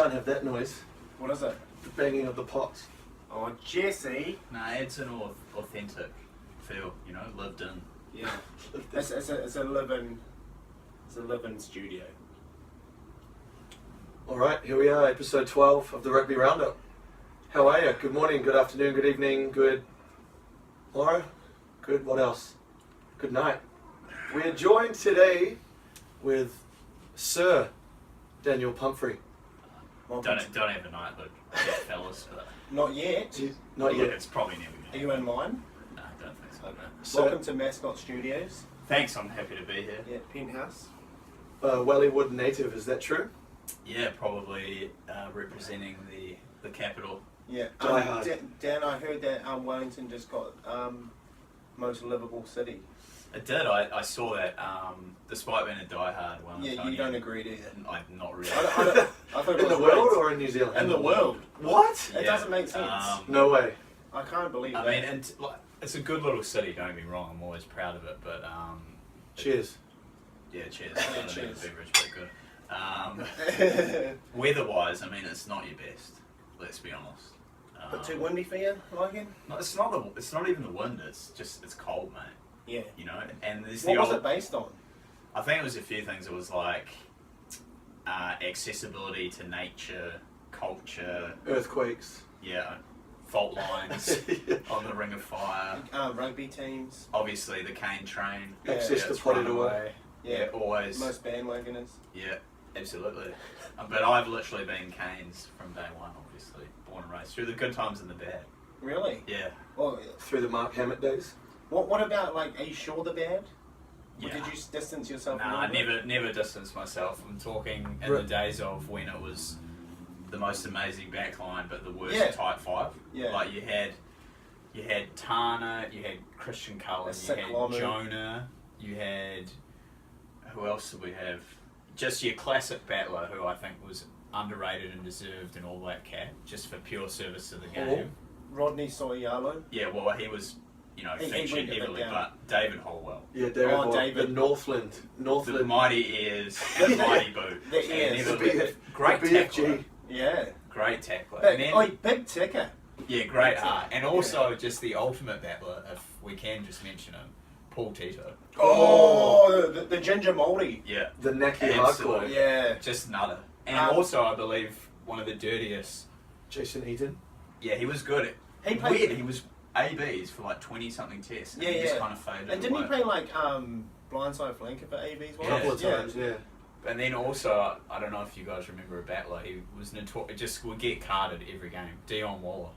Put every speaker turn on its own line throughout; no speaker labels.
can't have that noise.
What is it?
The banging of the pots.
Oh, Jesse.
Nah, it's an authentic feel, you know, lived in.
Yeah. It's a living studio.
Alright, here we are, episode 12 of the Rugby Roundup. How are you? Good morning, good afternoon, good evening, good morrow, good what else? Good night. We're joined today with Sir Daniel Pumphrey.
Don't have a knighthood, fellas.
Not yet.
Not yet.
It's probably never
Are
going
you in mine?
No, I don't think so.
Okay.
No.
So-
Welcome to Mascot Studios.
Thanks, I'm happy to be here.
Yeah, penthouse.
Wellywood native, is that true?
Yeah, probably representing the capital.
Yeah.
Die hard.
Dan, I heard that Wellington just got most livable city.
It did, I saw that, despite being a diehard
Yeah, you don't agree, do you?
I'm not really.
I thought it
In
was
the world
right.
or in New Zealand?
In the world.
What?
It doesn't make sense.
No way.
I can't believe
I
that.
mean, and it's a good little city, don't get me wrong, I'm always proud of it, but
Cheers.
yeah, cheers.
Yeah,
I don't know
cheers.
the beverage, but good. Weather-wise, I mean, it's not your best, let's be honest.
But too windy for you, liking?
No, it's not even the wind, it's cold, mate.
Yeah.
You know, and there's
What
the
was
old,
it based on?
I think it was a few things. It was like accessibility to nature, culture,
Earthquakes.
yeah, fault lines
Yeah.
on the Ring of Fire.
Rugby teams.
Obviously, the cane train.
Yeah.
Access to
it's run
Porirua.
away. Yeah, always.
Most bandwagoners.
Yeah, absolutely. But I've literally been canes from day one. Obviously, born and raised through the good times and the bad.
Really?
Yeah.
Well,
Through the Mark Hammett days.
what about, like, are you sure the bad? Or
Yeah.
did you distance yourself?
Nah,
a
I
little bit?
never distanced myself. I'm talking in
Right.
the days of when it was the most amazing backline, but the worst
Yeah.
type five.
Yeah.
Like you had Tana, you had Christian Cullen, you
Sick
had
Lomu.
Jonah, you had who else did we have? Just your classic battler, who I think was underrated and deserved and all that cat, just for pure service to the game.
Rodney Soyalo.
Yeah, well he was, you know,
He
featured
went a bit
heavily,
down.
but David Holwell.
Yeah, David.
Oh,
Moore,
David.
The Northland.
The mighty ears, the mighty boot.
The
And
ears.
never-
The BF
great
the
tackler.
BFG.
Yeah.
Great tackler.
Big,
And then-
big ticker.
yeah, great
Big
heart.
ticker.
And also just the ultimate battler, if we can just mention him, Paul Tito.
Oh, the ginger moldy.
Yeah.
The Naki
Absolutely.
Hardcore.
Yeah.
Just nutter. And
Um,
I believe, one of the dirtiest.
Jason Eaton.
Yeah, he was good.
He played-
Weird, he was ABs for like 20-something tests. And
Yeah,
he just
yeah.
kind of faded
And didn't he
away.
play, like, blindside flanker for ABs?
A
Yeah.
couple of times, yeah.
And then also, I don't know if you guys remember a battler, he was just would get carded every game. Dion Waller.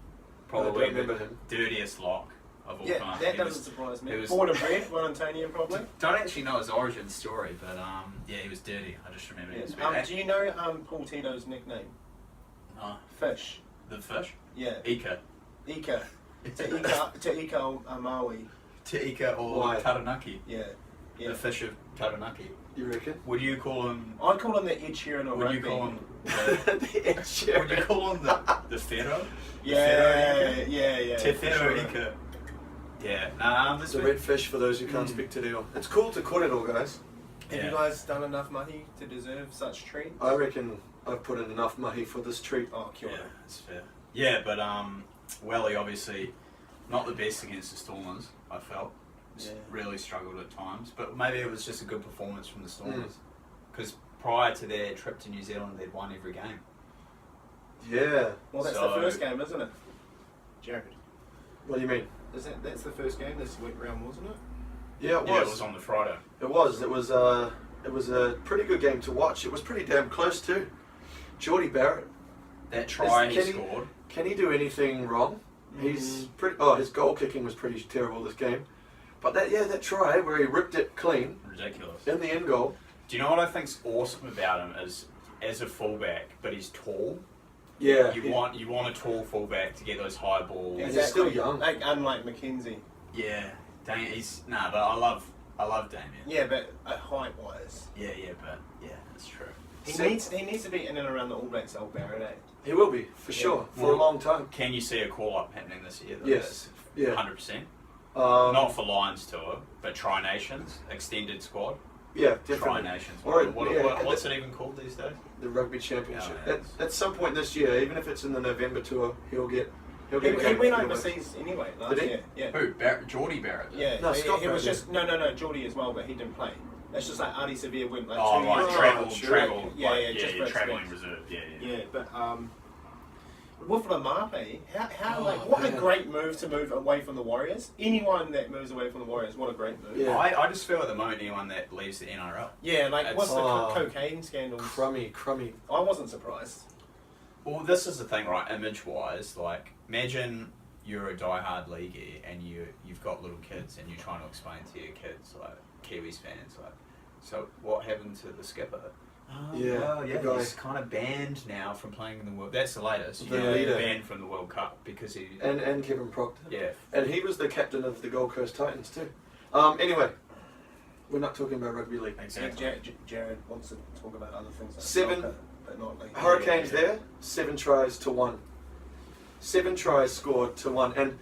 Probably
I don't remember
the
him.
dirtiest lock of all
Yeah,
time.
that
He
doesn't
was-
surprise
he
me.
was-
Born and bred, Wellingtonian probably.
Don't actually know his origin story, but yeah, he was dirty. I just remember he was dirty.
Do you know Paul Tito's nickname?
No,
Fish.
the fish?
Yeah.
Ika.
Ika. Te Ika Maui.
Te Ika or
Why?
Taranaki.
Yeah.
The
Yeah.
fish of Taranaki.
You reckon?
Would you call him...
I call him the Ed Sheeran of
Would
rugby.
you call him...
The Ed
Would
Sheeran.
you call him the Pharaoh?
Yeah, yeah.
Te
for
Pharaoh
sure.
Ika. Yeah, this
The red fish for those who can't speak Te Reo. It's cool to kōrero, guys.
Have
Yeah.
you guys done enough mahi to deserve such treats?
I reckon I've put in enough mahi for this treat.
Oh, kia
Yeah,
ora.
that's fair. Yeah, but Welly obviously not the best against the Stormers, I felt.
Yeah.
Really struggled at times, but maybe it was just a good performance from the Stormers. Because prior to their trip to New Zealand, they'd won every game.
Yeah.
Well, that's
So-
the first game, isn't it? Jared.
What do you mean?
That's the first game this week round, wasn't it?
Yeah, it
Yeah, it
was.
was on the Friday.
It was. It was a pretty good game to watch. It was pretty damn close too. Geordie Barrett.
That try he
Can he-
scored.
Can he do anything wrong? He's pretty. Oh, his goal kicking was pretty terrible this game. But that try where he ripped it clean
Ridiculous.
in the end goal.
Do you know what I think's awesome about him is as a fullback, but he's tall.
Yeah.
You want a tall fullback to get those high balls.
Yeah. he's still young.
Like, unlike Mackenzie.
Yeah, but I love Damien.
Yeah, but height wise.
Yeah, but that's true.
He needs to be in and around the All Blacks old Barrett, eh?
He will be for sure for a
Well,
long time.
Can you see a call up happening this year? Though?
Yes. Yeah.
100%.
Um,
Not for Lions tour, but Tri Nations extended squad.
Yeah, definitely.
Tri-Nations.
Or,
What's it even called these days?
The Rugby Championship.
Yeah,
At some point this year, even if it's in the November tour, he'll get a
He
game.
went overseas anyway last
Did he?
year. Yeah.
Who? Geordie Barrett did?
Yeah.
No,
he
Scott
was
Barrett
just Geordie as well, but he didn't play. It's just like Adi Sevilla went like
Oh,
2
right,
years.
travel.
Yeah,
like,
yeah, just for
travelling
expense.
reserve. Yeah.
Yeah, but with the mahi, how
Oh,
like what
man.
a great move to move away from the Warriors. Anyone that moves away from the Warriors, what a great move.
Yeah.
I just feel at the moment anyone that leaves the NRL.
Yeah, like
It's-
what's the
Oh.
cocaine scandals?
Crummy.
I wasn't surprised.
Well, this is the thing, right? Image-wise, like, imagine you're a die-hard leaguey and you've got little kids and you're trying to explain to your kids, like, Kiwis fans, like, so what happened to the skipper?
Yeah,
Well,
the
yeah,
guy.
he's kind of banned now from playing in the World. That's the latest.
The
Yeah,
leader.
banned from the World Cup because he.
And Kevin Proctor.
Yeah.
And he was the captain of the Gold Coast Titans too. Anyway, we're not talking about rugby league.
Exactly.
Jared wants to talk about other things. Like
7
soccer, but not like
Hurricanes there, 7 tries to 1. 7 tries scored to 1. And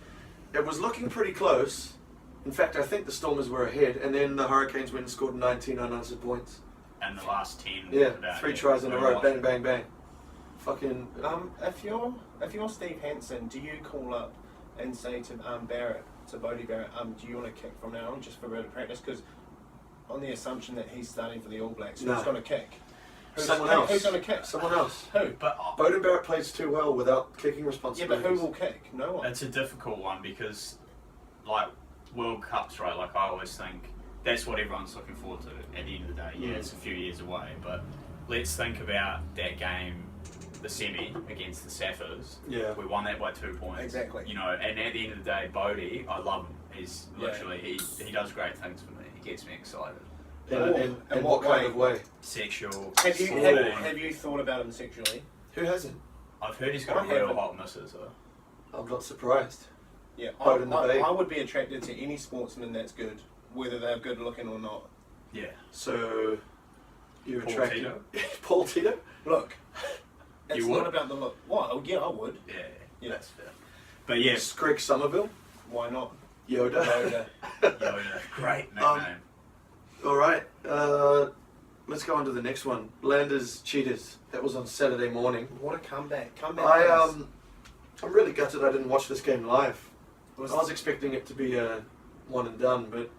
it was looking pretty close. In fact, I think the Stormers were ahead, and then the Hurricanes went and scored 19 unanswered points.
And the last 10.
Yeah,
about,
3 tries in a row, bang, bang, bang. Fucking.
If you're Steve Hansen, do you call up and say to Barrett, to Bodie Barrett, do you want to kick from now on just for a bit of practice? Because on the assumption that he's starting for the All Blacks,
No.
who's going to kick?
Someone else.
Who's going to kick?
Someone else.
Who?
But
Bowden Barrett plays too well without kicking
Yeah,
responsibilities.
but who will kick? No one.
it's a difficult one because, like, World Cups, right? Like, I always think that's what everyone's looking forward to at the end of the day. Yeah, it's a few years away, but let's think about that game, the semi against the Saffers.
Yeah.
We won that by 2 points.
Exactly.
You know, and at the end of the day, Bodie, I love him. He's
Yeah.
literally, he does great things for me. He gets me excited.
In what kind of way?
Sexual.
Have you
sporting.
have you thought about him sexually?
Who hasn't?
I've heard he's got
I
a real
haven't.
hot missus, though.
I'm not surprised.
Yeah,
Bowden the Babe.
I would be attracted to any sportsman that's good, whether they're good looking or not.
Yeah.
So, you're
Paul
attracted.
Tito?
Paul Tito?
Look, it's
You would?
not about the look. Well, yeah, I would.
Yeah,
Yeah.
that's fair. But yeah,
Greg Somerville?
Why not?
Yoda?
Yoda.
Yoda. Great nickname.
Alright, let's go on to the next one. Landers Cheetahs. That was on Saturday morning.
What a comeback! Comeback.
I'm really gutted I didn't watch this game live. I was expecting it to be a one and done, but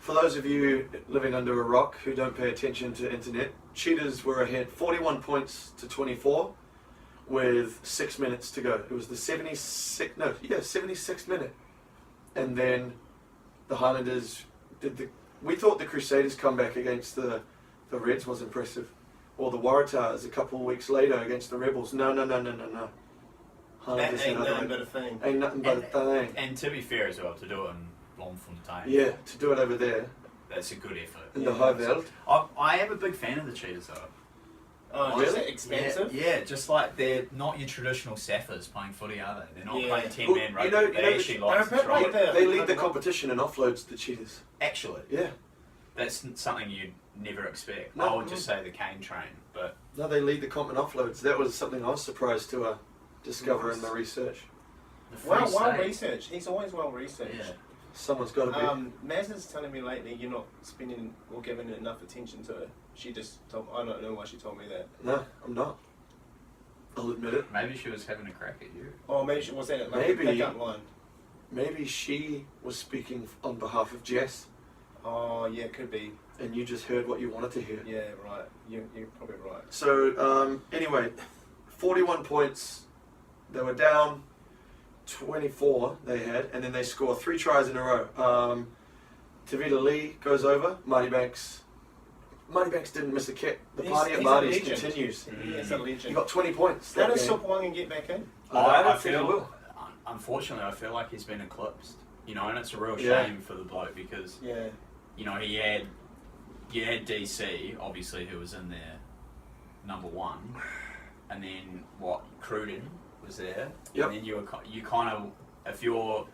for those of you living under a rock who don't pay attention to internet, Cheetahs were ahead 41 points to 24 with 6 minutes to go. It was the 76th minute. And then the Highlanders we thought the Crusaders' comeback against the Reds was impressive. Or the Waratahs a couple of weeks later against the Rebels. No.
That
Highlanders
ain't
another
nothing
way.
but a thing.
Ain't nothing but a thing.
And to be fair as well, to do it in Bloemfontein,
Yeah, to do it over there
that's a good effort.
in the high veld.
I am a big fan of the Cheetahs though.
Oh,
Really?
just expensive.
Yeah, just like they're not your traditional Saffers playing footy, are they? They're not
Yeah.
playing 10-man
Well,
rugby.
you know,
They actually like to
they're a bit
try.
like the-
They lead the competition in offloads, the Cheetahs.
Actually,
Yeah.
that's something you'd never expect.
No.
I would just say the cane train, but
No, they lead the comp in offloads. That was something I was surprised to discover in my research.
the free
Well
state.
researched. He's always well researched.
Yeah.
Someone's got to be.
Maz is telling me lately you're not spending or giving enough attention to it. She just told. I don't know why she told me that.
No, I'm not. I'll admit it.
Maybe she was having a crack at you.
Oh, maybe she was that like
Maybe.
a pickup line.
Maybe she was speaking on behalf of Jess,
Oh yeah, could be.
and you just heard what you wanted to hear.
Yeah, right. You're probably right.
So, anyway, 41 points. They were down 24 they had, and then they score 3 tries in a row. Tavita Lee goes over. Marty Banks didn't miss a kick. The party at
He's a
Marty's
legend.
continues.
He's a
He
legend.
got 20 points
How
that
does
game.
Sopuangan get back in?
I don't think he will.
Unfortunately, I feel like he's been eclipsed. You know, and it's a real
Yeah.
shame for the bloke because
Yeah.
you know you had DC obviously who was in there number 1, and then Cruden was there,
Yep.
and then you kind of if you're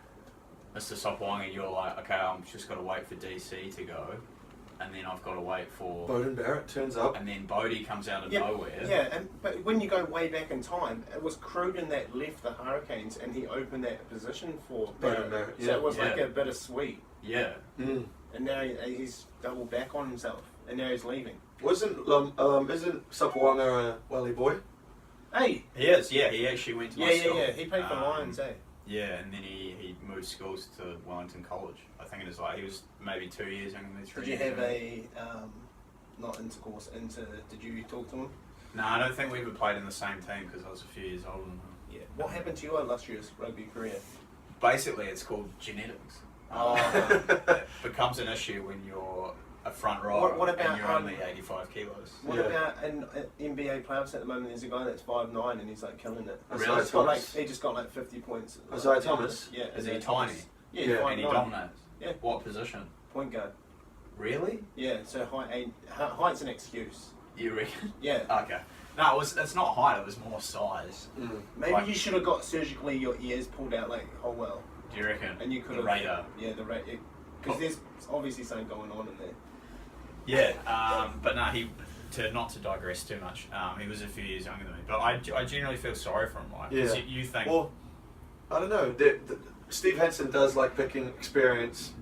Mr. Sopuangan, you're like, okay, I'm just got to wait for DC to go, and then I've got to wait for
Bowden Barrett turns up.
and then Bodie comes out of
Yeah,
nowhere.
yeah, but when you go way back in time, it was Cruden that left the Hurricanes and he opened that position for
Bowden
Barrett.
Barrett,
So
yeah.
it was like
Yeah.
a bittersweet.
Yeah.
Mm.
and now he's doubled back on himself, and now he's leaving.
Isn't Sapawanga a Welly boy?
Hey!
He is, yeah. He actually went to my school.
Yeah. He played for Lions, eh?
Yeah, and then he moved schools to Wellington College. I think it was like, he was maybe 2 years younger than me, 3
Did you
years
have
younger.
not intercourse, did you talk to him?
No, I don't think we ever played in the same team because I was a few years older than him.
Yeah. What happened to your illustrious rugby career?
Basically, it's called genetics.
Oh.
It becomes an issue when you're a front rower
What about,
and you're only 85 kilos.
What about in NBA playoffs at the moment? There's a guy that's 5'9" and he's like killing it.
Isaiah
He's got,
Thomas?
he just got like 50 points.
Isaiah Thomas?
Yeah.
Is he
Isaiah
tiny?
Thomas. Yeah,
Yeah.
And he
5'9".
dominates?
Yeah.
What position?
Point guard.
Really?
Yeah, so height's an excuse.
You reckon?
Yeah.
Okay. No, it's not height, it was more size.
Maybe
Like-
you should have got surgically your ears pulled out like Holwell.
Do you reckon?
And you could
The
have.
radar.
Yeah, the radar. Because there's obviously something going on in there.
Yeah, but no, not to digress too much, he was a few years younger than me. But I genuinely feel sorry for him, right? Because you think...
Well, I don't know. Steve Hansen does like picking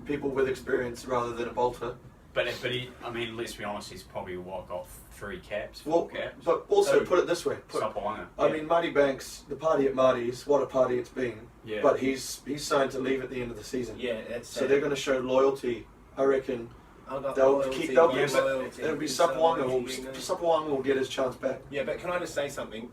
people with experience rather than a bolter.
But he, I mean, let's be honest, he's probably got 3 caps, 4
Well,
caps.
but also put it this way.
Sapawanga.
I mean, Marty Banks, the party at Marty's, what a party it's been.
Yeah.
But he's signed to leave at the end of the season.
Yeah, that's
So they're going to show loyalty, I reckon.
They'll
It'll be Sapawanga will get his chance back.
Yeah, but can I just say something?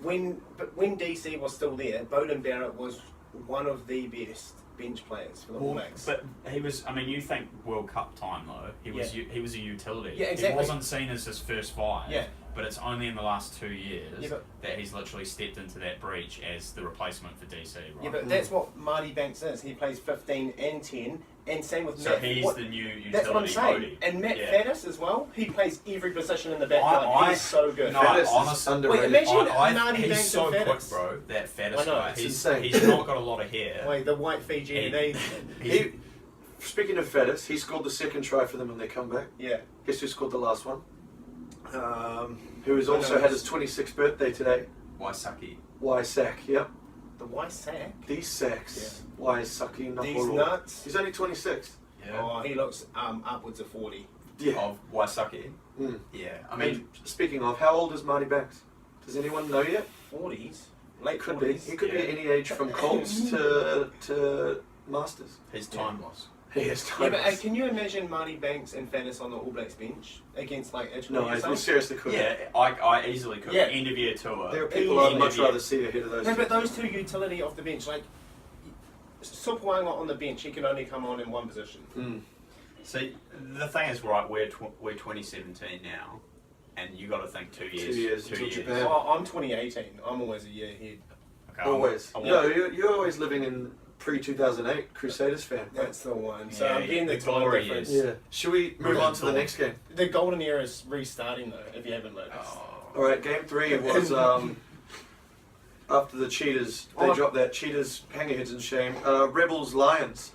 When DC was still there, Bowden Barrett was one of the best bench players for the All Blacks.
But he was, I mean, you think World Cup time though, he was a utility.
Yeah, exactly.
He wasn't seen as his first 5.
Yeah.
But it's only in the last 2 years
but-
that he's literally stepped into that breach as the replacement for DC, right?
Yeah, but that's what Marty Banks is. He plays 15 and 10, and same with
So
Matt.
he's the new utility.
That's what I'm saying.
Bodie.
And Matt
Yeah.
Faddis as well. He plays every position in the back line. He's so good.
No,
Faddis is
honestly,
underrated.
Wait, imagine Marty
he's
Banks
so
and
quick,
Faddis.
bro. That Faddis
I know,
guy.
it's
He's
insane.
not got a lot of hair.
Wait, the white Fijian.
Speaking of Faddis, he scored the second try for them when they come back.
Yeah.
Guess who scored the last one? Who has also had his 26th birthday today.
Waisaki.
Waisak, yep.
The white sack.
These sacks. Waisaki
These
Nakoro.
nuts.
He's only 26.
Yeah.
Oh, he looks upwards of 40.
Yeah.
Of Waisaki.
Mm.
Yeah. I mean,
And speaking of, how old is Marty Banks? Does anyone know yet?
40s? Late
Could
40s.
be. He could be
Yeah.
at any age from Colts to Masters.
he's timeless.
He is
Yeah, but
timeless.
can you imagine Marty Banks and Faddis on the All Blacks bench against like Italy
No,
or
I
something?
seriously could.
Yeah, I easily could.
Yeah.
End of year tour.
There are people I'd
Easy.
much rather see ahead of those.
No, but those two utility off the bench, like Supawanga on the bench, he can only come on in one position.
Mm.
See, the thing is, right, we're 2017 now, and you got to think 2 years.
2 years
2
until
years.
Japan.
Oh, I'm 2018. I'm always a year ahead.
Okay,
Always.
I want-
No, you're always living in pre-2008 Crusaders fan.
That's the one. So
Yeah,
I'm getting the
the
time
glory
difference.
is-
Yeah. Should we move on to the next game?
The golden era is restarting though, if you haven't noticed.
Oh.
All right, game 3 was after the Cheetahs. They
Oh.
dropped that Cheetahs hangerheads in shame. Rebels Lions.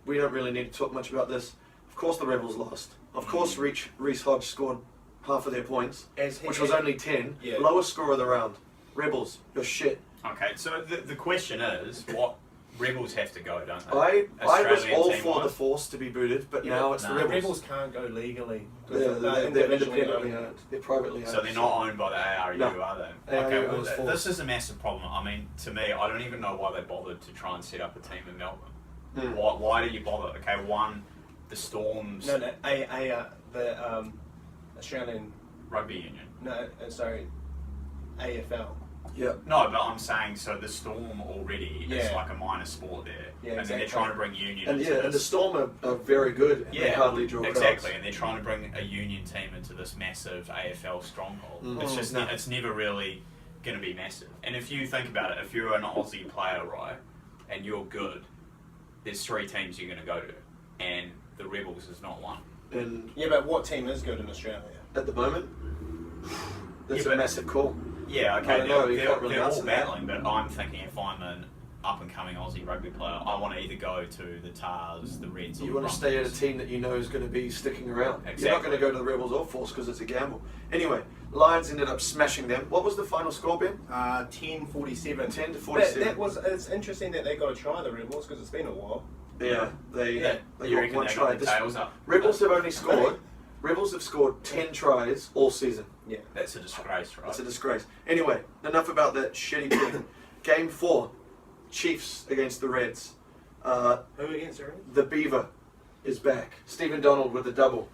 We don't really need to talk much about this. Of course, the Rebels lost. Of course, Reece Hodge scored half of their points, which was only 10.
Yeah.
Lowest score of the round. Rebels, you're shit.
Okay, so the question is, what Rebels have to go, don't they?
I was
Australian
all
team
for the
wise?
Force to be booted, but
Yeah,
now it's
no.
the
The
Rebels.
Rebels can't go legally.
They're independently owned. They're privately owned.
So they're not owned by the ARU,
No.
are they?
ARU
Okay, well,
owns Force.
this is a massive problem. I mean, to me, I don't even know why they bothered to try and set up a team in Melbourne.
Mm.
Why do you bother? Okay, one, the Storms
No, the Australian.
Rugby Union.
No, sorry, AFL.
Yeah.
No, but I'm saying, so the Storm already is
Yeah.
like a minor sport there.
Yeah,
and then they're
exactly.
trying to bring Union
And
into
yeah, and the
this.
Storm are very good. And they
Yeah,
hardly draw
exactly,
crowds.
and they're trying to bring a Union team into this massive AFL stronghold.
Mm.
It's just,
No.
it's never really going to be massive. And if you think about it, if you're an Aussie player, right, and you're good, there's 3 teams you're going to go to, and the Rebels is not one.
And
Yeah, but what team is good in Australia?
at the moment, that's
Yeah,
a
but-
massive call.
Yeah,
I
okay,
don't know, you can't really
they're all
answer that.
battling, but I'm thinking if I'm an up-and-coming Aussie rugby player, I want to either go to the Tars, the Reds, or
You
the
want to stay at a
Brumbies.
team that you know is going to be sticking around. You're not
Exactly.
going to go to the Rebels or Force because it's a gamble. Anyway, Lions ended up smashing them. What was the final score, Ben?
10-47.
10 to 47.
It's interesting that they got to try the Rebels because it's been a while.
Yeah, they
You
got
reckon
one
they
try.
got the tails up?
Rebels have only scored. Rebels have scored 10 tries all season.
Yeah.
That's a disgrace, right?
It's a disgrace. Anyway, enough about that shitty team. Game 4, Chiefs against the Reds.
Who against the Reds?
The Beaver is back. Stephen Donald with the double.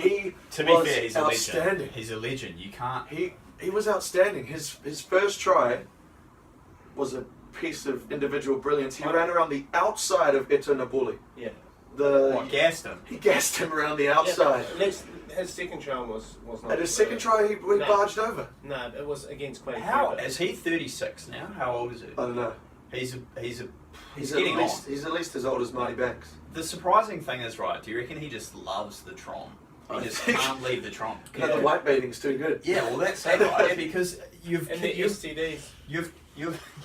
He
To be
was
fair, he's a
outstanding.
legend. He's a legend. You can't.
He was outstanding. His first try was a piece of individual brilliance. He ran around the outside of Ito Nabuli.
Yeah.
What, gassed him?
He gassed him around the outside.
Yeah, his second try was not.
At his second try, he barged over.
No, it was against Queen.
How is he 36 now? How old is he?
I don't know.
He's
He's
getting
at least
on.
he's at least as old as Marty Banks.
The surprising thing is, right? Do you reckon he just loves the Tron? He
I
just
think-
can't leave the Tron.
No, the white baiting's too good.
Yeah, well, that's it, right? Because you've
And the STDs.
you've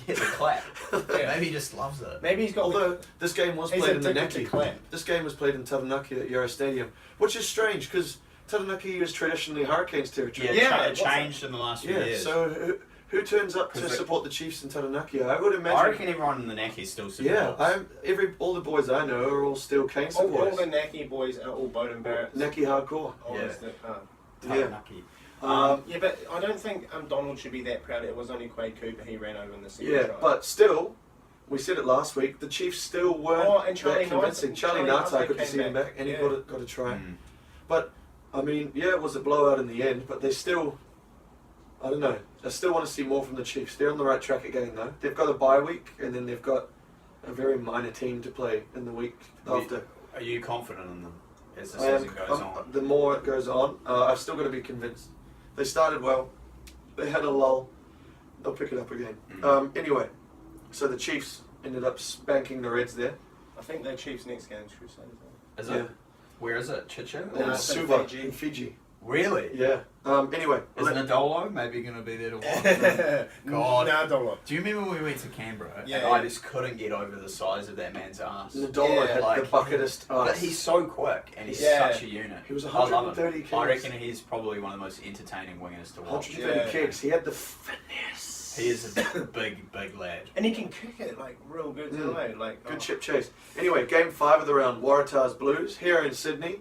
get the clap.
Yeah.
Maybe he just loves it.
Maybe he's got.
Although this game was
He's
played in the
addicted to
Naki.
clap.
This game was played in Taranaki at Euro Stadium, which is strange because Taranaki is traditionally Hurricanes territory.
Yeah,
it changed in the last few
Yeah,
years.
so who turns up to
'Cause
support the Chiefs in Taranaki? I would imagine.
I reckon everyone in the Naki still supports.
Yeah, all the boys I know are all still Cane
all
supporters.
the Naki boys are all Bowden Barretts.
Naki hardcore.
Honestly.
Yeah.
Taranaki.
Yeah, but I don't think Donald should be that proud. It was only Quade Cooper he ran over in the second
Yeah,
try.
but still, we said it last week. The Chiefs still weren't
and Charlie
that convincing.
Knight-
Charlie
Charlie
Knight, I could
came
see him back, and
yeah.
he got a try.
Mm.
But I mean, yeah, it was a blowout in the end. But they still, I don't know. I still want to see more from the Chiefs. They're on the right track again, though. They've got a bye week, and then they've got a very minor team to play in the week after.
Are you confident in them as the
I am,
season goes on?
The more it goes on, I've still got to be convinced. They started well. They had a lull. They'll pick it up again.
Mm.
Anyway, so the Chiefs ended up spanking the Reds there.
I think their Chiefs' next game's Crusaders.
Is
Yeah.
it? Where is it? Chicha?
In
No, it's in
Suva,
Fiji.
in Fiji.
Really?
Yeah. Anyway.
Is
let-
Nadolo maybe going to be there to watch?
God. Nah, Donald.
Do you remember when we went to Canberra
Yeah,
and
yeah.
I just couldn't get over the size of that man's ass?
Nadolo
Yeah,
had
like-
the bucketest
But
ass.
he's so quick and he's
Yeah.
such a unit.
He was
I love him.
130 kgs.
I reckon he's probably one of the most entertaining wingers to watch.
130
Yeah.
kicks. He had the finesse.
He is a big lad.
And he can kick it like real good too, eh? Like
Good chip chase. Anyway, game 5 of the round, Waratahs Blues here in Sydney.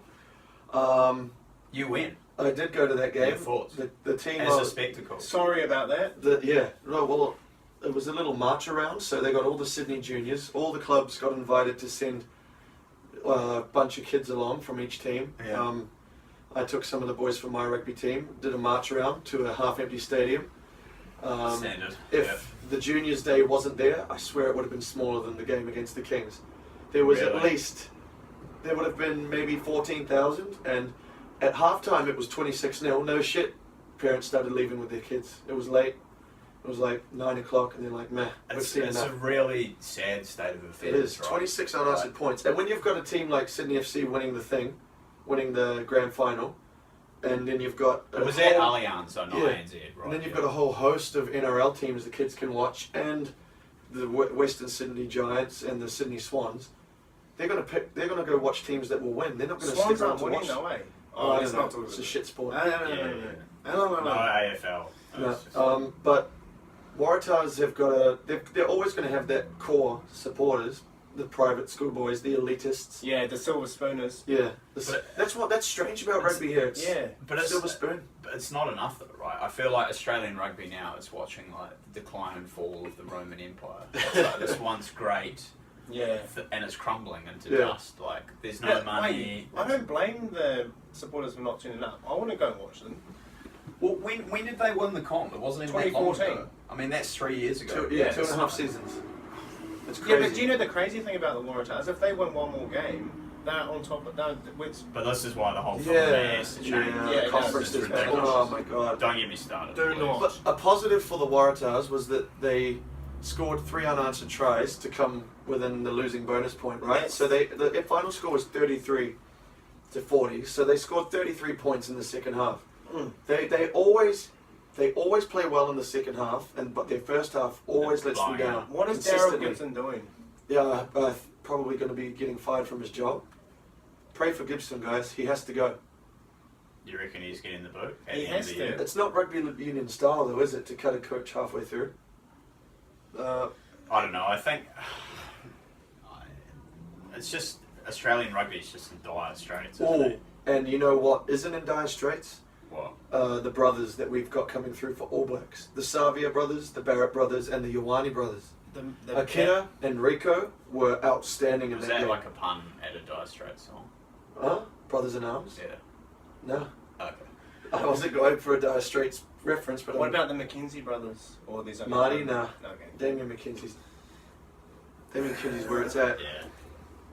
You win
I did go to that game.
Your thoughts?
The team.
as a spectacle.
Sorry about that.
No, well, it was a little march around, so they got all the Sydney juniors. All the clubs got invited to send a bunch of kids along from each team.
Yeah.
I took some of the boys from my rugby team, did a march around to a half-empty stadium.
Standard.
If the juniors' day wasn't there, I swear it would have been smaller than the game against the Kings. There was at
Really?
least, there would have been maybe 14,000, and at halftime it was 26-0. No shit, parents started leaving with their kids. It was late. It was like 9 o'clock, and they're like, meh, we've
It's
seen
a
enough.
really sad state of affairs.
It is.
Right?
26 unanswered points. And when you've got a team like Sydney FC winning the grand final, and then you've got
It was at Allianz, so not
Yeah.
ANZ, right?
and then you've got a whole host of NRL teams the kids can watch, and the Western Sydney Giants and the Sydney Swans. They're going to go watch teams that will win. They're not going to stick
Swans
around
aren't
to
winning,
watch.
no way.
I
it's
don't know.
not talking
It's a
about
shit sport.
No AFL.
No, but Waratahs have got they're always going to have that core supporters, the private schoolboys, the elitists.
Yeah, the Silver Spooners.
Yeah,
But-
that's strange about rugby here. It's
Yeah.
But it's,
silver spoon.
but it's not enough though, right? I feel like Australian rugby now is watching like the decline and fall of the Roman Empire. It's like this once great,
Yeah.
and it's crumbling into
Yeah.
dust. Like there's no
But,
money.
wait, I don't blame the supporters for not tuning up. I want to go and watch them.
Well, when did they win the comp? It wasn't even that long
2014.
ago. I mean, that's 3 years ago.
2.5 seasons. It's crazy.
Yeah, but do you know the crazy thing about the Waratahs? If they win one more game, they're on top of that.
But this is why the whole
Yeah,
format has to change.
yeah,
Yeah,
conference
it's
is
ridiculous.
Oh my god.
Don't get me started.
Do
please.
not.
But a positive for the Waratahs was that they scored 3 unanswered tries to come within the losing bonus point, right?
Yes.
So the final score was 33-40. So they scored 33 points in the second half.
Mm.
They always play well in the second half, but their first half always lets them
Blowing
down.
out.
What is Daryl
consistently.
Gibson doing?
Yeah, probably going to be getting fired from his job. Pray for Gibson, guys. He has to go.
You reckon he's getting the boot? At
He
the end
has
of the
to.
year?
It's not rugby union style, though, is it, to cut a coach halfway through?
I don't know. I think it's just Australian rugby is just in dire straits.
Oh, and you know what isn't in dire straits?
What?
The brothers that we've got coming through for All Blacks. The Savia brothers, the Barrett brothers, and the Ioane brothers. Akina and Rico were outstanding in
Was
that
that
game.
like a pun at a Dire Straits song?
Huh? Brothers in Arms?
Yeah.
No.
Okay.
I wasn't going for a Dire Straits reference, but
What about the McKenzie brothers? Or these other
Marty?
ones?
Nah.
Okay.
Damien McKenzie's where it's at.
Yeah.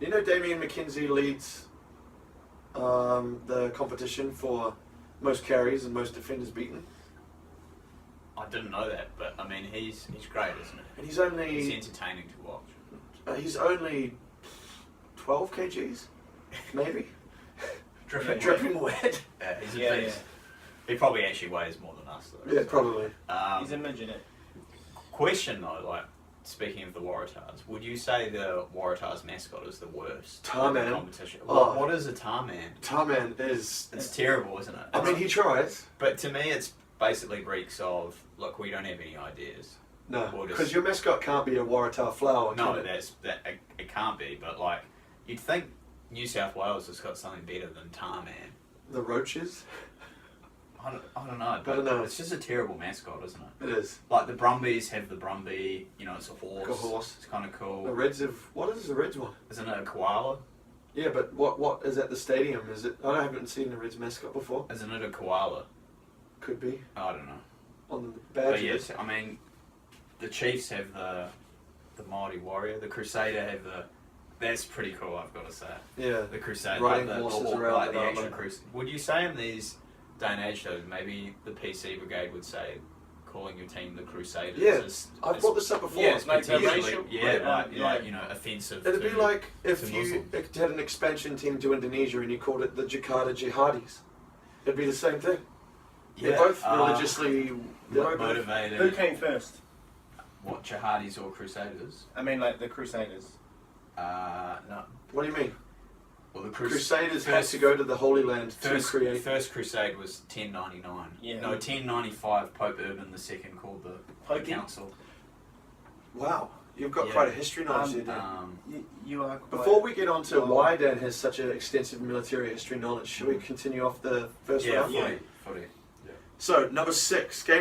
You know Damien McKenzie leads the competition for most carries and most defenders beaten?
I didn't know that, but I mean, he's great, isn't he?
And he's only...
He's entertaining to watch.
He's only 12 kgs, maybe.
Dripping
wet.
Yeah, he's a
Yeah,
beast. He probably actually weighs more than us, though.
Yeah, probably.
He's a midget.
Question though, like speaking of the Waratahs, would you say the Waratahs mascot is the worst
Tarman.
in the competition?
Oh.
What is a Tarman?
Tarman is...
It's terrible, isn't it?
I mean, he tries.
But to me, it's basically reeks of, look, we don't have any ideas.
No,
Or just-
because your mascot can't be a Waratah flower,
No,
can it?
it can't be. But like, you'd think New South Wales has got something better than Tarman.
The roaches?
I don't know. But
don't know.
It's just a terrible mascot, isn't it?
It is.
Like the Brumbies have the Brumby. You know, it's a horse.
Like a horse.
It's kind of
The
cool.
Reds have... What is the Reds one?
Isn't it a koala?
Yeah, but what is at the stadium? Is it... I haven't seen the Reds mascot before.
Isn't it a koala?
Could be.
I don't know.
On the
But
badge.
yes, I mean, the Chiefs have the Mighty Warrior. The Crusader have the. That's pretty cool, I've got to say.
Yeah.
The Crusader,
Riding
like the,
horses
or,
around
like
the
the actual
armour.
Crusader. Would you say in these day and age though, maybe the PC Brigade would say calling your team the Crusaders?
Yeah,
is,
I've brought this up before.
Yeah, it's like the
potentially-
racial.
yeah,
yeah.
like you know, offensive.
It'd be
to-
like if
to
you
Muslims.
had an expansion team to Indonesia and you called it the Jakarta Jihadis. It'd be the same thing.
yeah,
They're both religiously
motivated.
Who came first?
What, jihadis or crusaders?
I mean, like the Crusaders.
No.
What do you mean?
Well, the
Crusaders had to go to the Holy Land to create.
First crusade was 1099.
Yeah.
No, 1095. Pope Urban II called the
Popey?
council.
Wow, you've got
Yeah.
quite a history knowledge there, Dan.
You are quite...
Before we get on to
Well-
why Dan has such an extensive military history knowledge, should we continue off the first
Yeah,
round?
footy.
So, game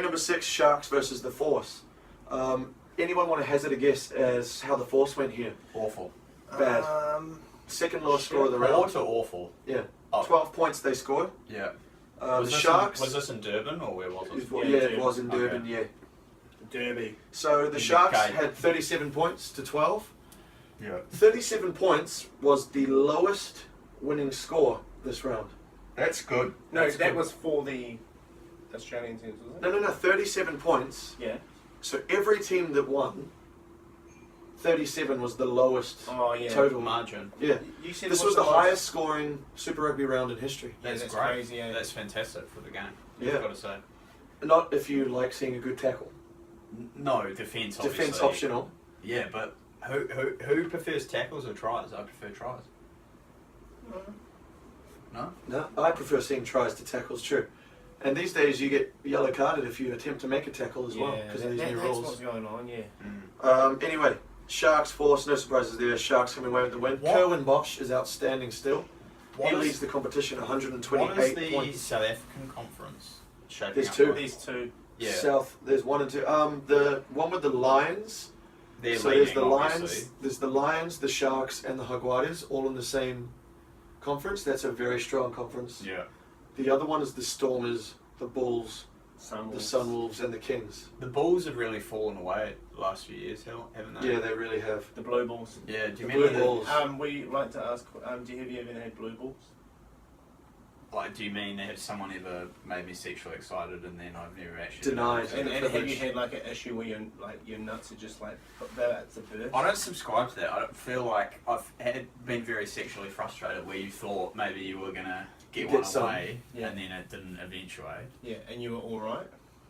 number 6, Sharks versus the Force. Anyone want to hazard a guess as how the Force went here?
Awful.
Bad. Second lowest score of the round.
Poor to awful.
Yeah.
Oh.
12 points they scored.
Yeah.
The
Was
Sharks...
this in Durban or where was it?
Yeah, it was in Durban, yeah.
Derby.
So the
In the
Sharks
game.
had 37 points to 12.
Yeah.
37 points was the lowest winning score this round.
That's good.
No,
That's
that
good.
was for the Australian teams, was it?
No, 37 points.
Yeah.
So every team that won, 37 was the lowest
Oh, yeah.
total.
margin.
Yeah.
You said
This
what's
was the
lowest?
highest scoring Super Rugby round in history.
Yeah,
That's
that's
great.
crazy, yeah.
That's fantastic for the game.
Yeah.
I've got to say.
Not if you like seeing a good tackle.
No, defence. Obviously.
Defense optional.
Yeah, but who prefers tackles or tries? I prefer tries. No.
No, I prefer seeing tries to tackles, true. And these days you get yellow carded if you attempt to make a tackle as well because of these new
that's
rules.
what's going on, yeah.
Anyway, Sharks Force, no surprises there. Sharks coming away with the win.
What?
Kerwin Bosch is outstanding still.
What
he
is-
leads the competition,
What
128
is the
points.
South African conference shaping
There's
up
two.
like?
These two.
Yeah.
South, there's 1 and 2. The one with the Lions.
They're
so
leading,
there's the
obviously.
Lions, the Sharks, and the Jaguares all in the same conference. That's a very strong conference.
Yeah.
The other one is the Stormers, the Bulls,
Sunwolves.
the Sunwolves, and the Kings.
The Bulls have really fallen away the last few years, haven't they?
Yeah, they really have.
The Blue Bulls.
Yeah. Do you
The
remember?
Blue Bulls.
We like to ask, have you ever had Blue Bulls?
Like, do you mean have someone ever made me sexually excited and then I've never actually
Denied.
And have you
privilege.
had like an issue where your nuts are just like about to burst?
I don't subscribe to that. I don't feel like I've been very sexually frustrated where you thought maybe you were gonna get one
some.
away
Yeah.
and then it didn't eventuate.
Yeah, and you were all right.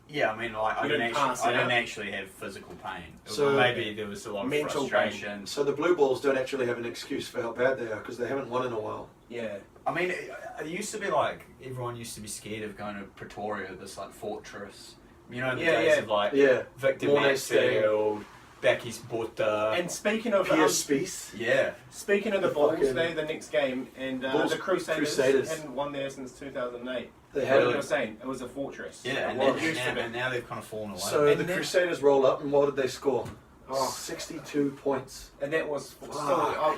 Yeah, I mean, like I
You
didn't
didn't pass
actually, I
out?
didn't actually have physical pain.
So-
Maybe there was a lot of
Mental
frustration.
So the Blue Bulls don't actually have an excuse for how bad they are because they haven't won in a while.
Yeah.
I mean, it used to be like everyone used to be scared of going to Pretoria, this like fortress. You know, the
Yeah,
days
yeah.
of like
Yeah.
Victor
Mornay
Maxfield, Becky's Butter.
And speaking of
Pierce Spieth.
Yeah.
speaking of the
The
Bulls,
fucking-
the next game, and
Bulls-
the Crusaders
Crusaders.
hadn't won there since 2008.
They
What
had
you
it.
were saying, it was a fortress.
Yeah, and,
Well,
then,
it used to be.
and now they've kind of fallen away.
So
And
the
then-
Crusaders roll up, and what did they score?
Oh.
62 points.
And that was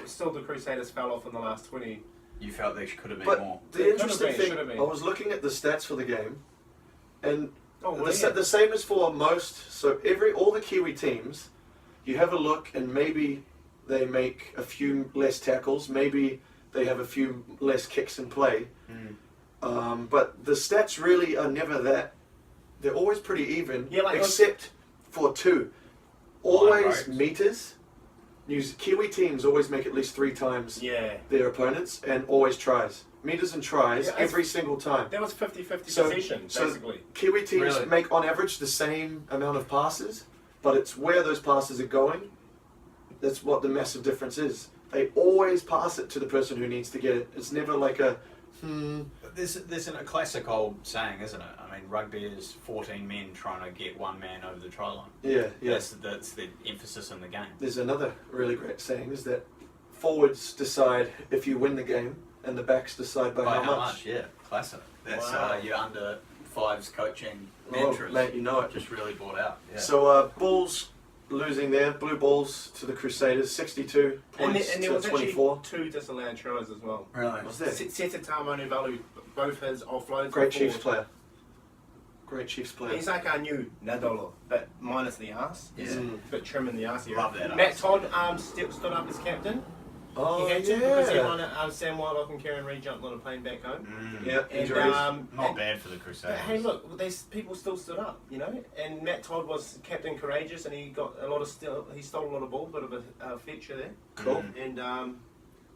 still the Crusaders fell off in the last 20.
You felt they could have been
But
more.
the
It could've
interesting
been,
thing,
should've been.
I was looking at the stats for the game, and
Oh, well,
the same as for most. So all the Kiwi teams, you have a look, and maybe they make a few less tackles, maybe they have a few less kicks in play. But the stats really are never that. They're always pretty even,
Yeah, like
except for two.
Line
Always
breaks.
meters. Kiwi teams always make at least 3 times
Yeah.
their opponents, and always tries. Meters and tries
Yeah,
every single time.
That was 50-50
So-
possession,
so-
basically.
Kiwi teams
Really?
make on average the same amount of passes, but it's where those passes are going. That's what the massive difference is. They always pass it to the person who needs to get it. It's never like a,
But there's a classic old saying, isn't it? I mean, rugby is 14 men trying to get one man over the try line.
yeah.
That's the emphasis in the game.
There's another really great saying is that forwards decide if you win the game, and the backs decide by how much.
Yeah, classic. That's
Wow.
your under fives coaching
Oh,
mantras.
mate, you know it.
Just really brought out. Yeah.
So Bulls losing there, Blue Balls to the Crusaders, 62 points
And there
to
was
24.
actually 2 disallowed tries as well.
really?
What's that?
Seta Tamanuvalu, both his offloads.
Great
were
Chiefs
forward.
player. Great Chiefs player.
He's like our new Nadolo, but minus the ass. He's
Yeah.
a bit trim in the ass here.
Love that
Matt
ass.
Todd stood up as captain.
Oh,
He had to because
yeah.
everyone, Sam Whitelock and Kieran Read jumped on a plane back home.
Yeah,
And,
injuries.
Not bad for the
But
Crusaders.
hey, look, people still stood up, you know. And Matt Todd was captain courageous, and he got a lot of he stole a lot of ball, bit of a feature there.
Cool.
And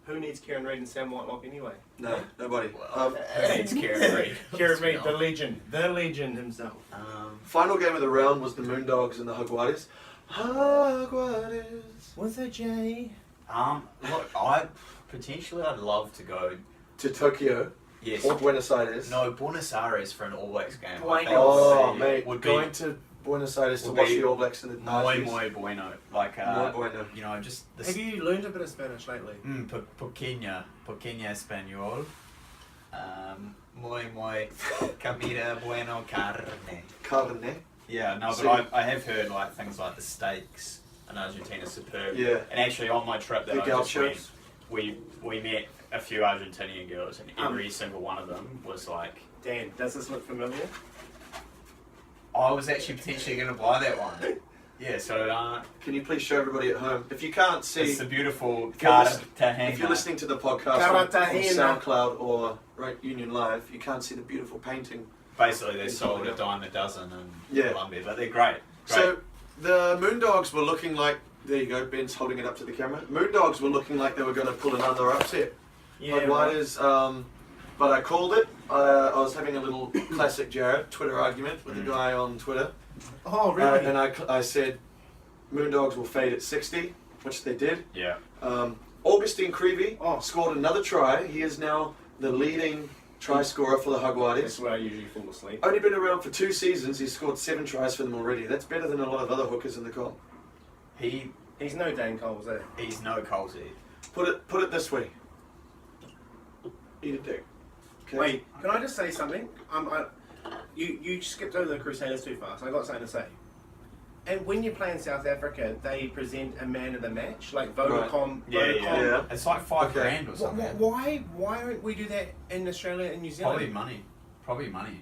who needs Kieran Read and Sam Whitelock anyway?
No, nobody.
Well, it's Kieran Read.
Kieran Read, the legend himself.
Final game of the round was the Moondogs and the Jaguares. Jaguares.
Was it Jay?
Look, I'd love to go.
To Tokyo
Yes.
or Buenos Aires.
No, Buenos Aires for an All Blacks game. I
Buenos.
think
Oh,
would
mate,
would
going
be
to Buenos Aires to
would
watch
be
the All Blacks in the
muy
Nazis.
muy bueno. Like
Muy bueno.
you know, just the
Have you learned a bit of Spanish lately?
Pequeña español. Muy muy comida bueno carne.
Carne.
Yeah, no,
See-
but I have heard like things like the steaks in Argentina superb.
Yeah.
And actually on my trip that
The
I just went,
gauchos.
we met a few Argentinian girls, and every single one of them was like,
Dan, does this look familiar?
I was actually potentially going to buy that one. Yeah, so
Can you please show everybody at home? If you can't see,
it's the beautiful
If you're
Cartagena.
if you're listening to the podcast on
Cartagena.
SoundCloud or Right Union Live, you can't see the beautiful painting.
Basically, they're sold a dime a dozen in
Yeah.
Colombia, but they're great.
So the Moondogs were looking like, there you go, Ben's holding it up to the camera. Moondogs were looking like they were going to pull another upset.
Yeah.
Jaguares, but I called it. I was having a little classic Jared Twitter argument with a guy on Twitter.
Oh, really?
And I said Moondogs will fade at 60, which they did.
Yeah.
Augustine Creevy
Oh.
scored another try. He is now the leading try scorer for the
That's
Jaguares.
where I usually fall asleep.
Only been around for 2 seasons. He's scored 7 tries for them already. That's better than a lot of other hookers in the comp.
He's no Dan Coles, eh?
He's no Colsey.
Put it this way. Eat a dick. Okay.
Wait, can I just say something? You skipped over the Crusaders too fast. I got something to say. And when you play in South Africa, they present a man of the match, like Vodacom.
Yeah.
It's like $5
Okay.
grand or something.
Why don't we do that in Australia and New Zealand?
Probably money.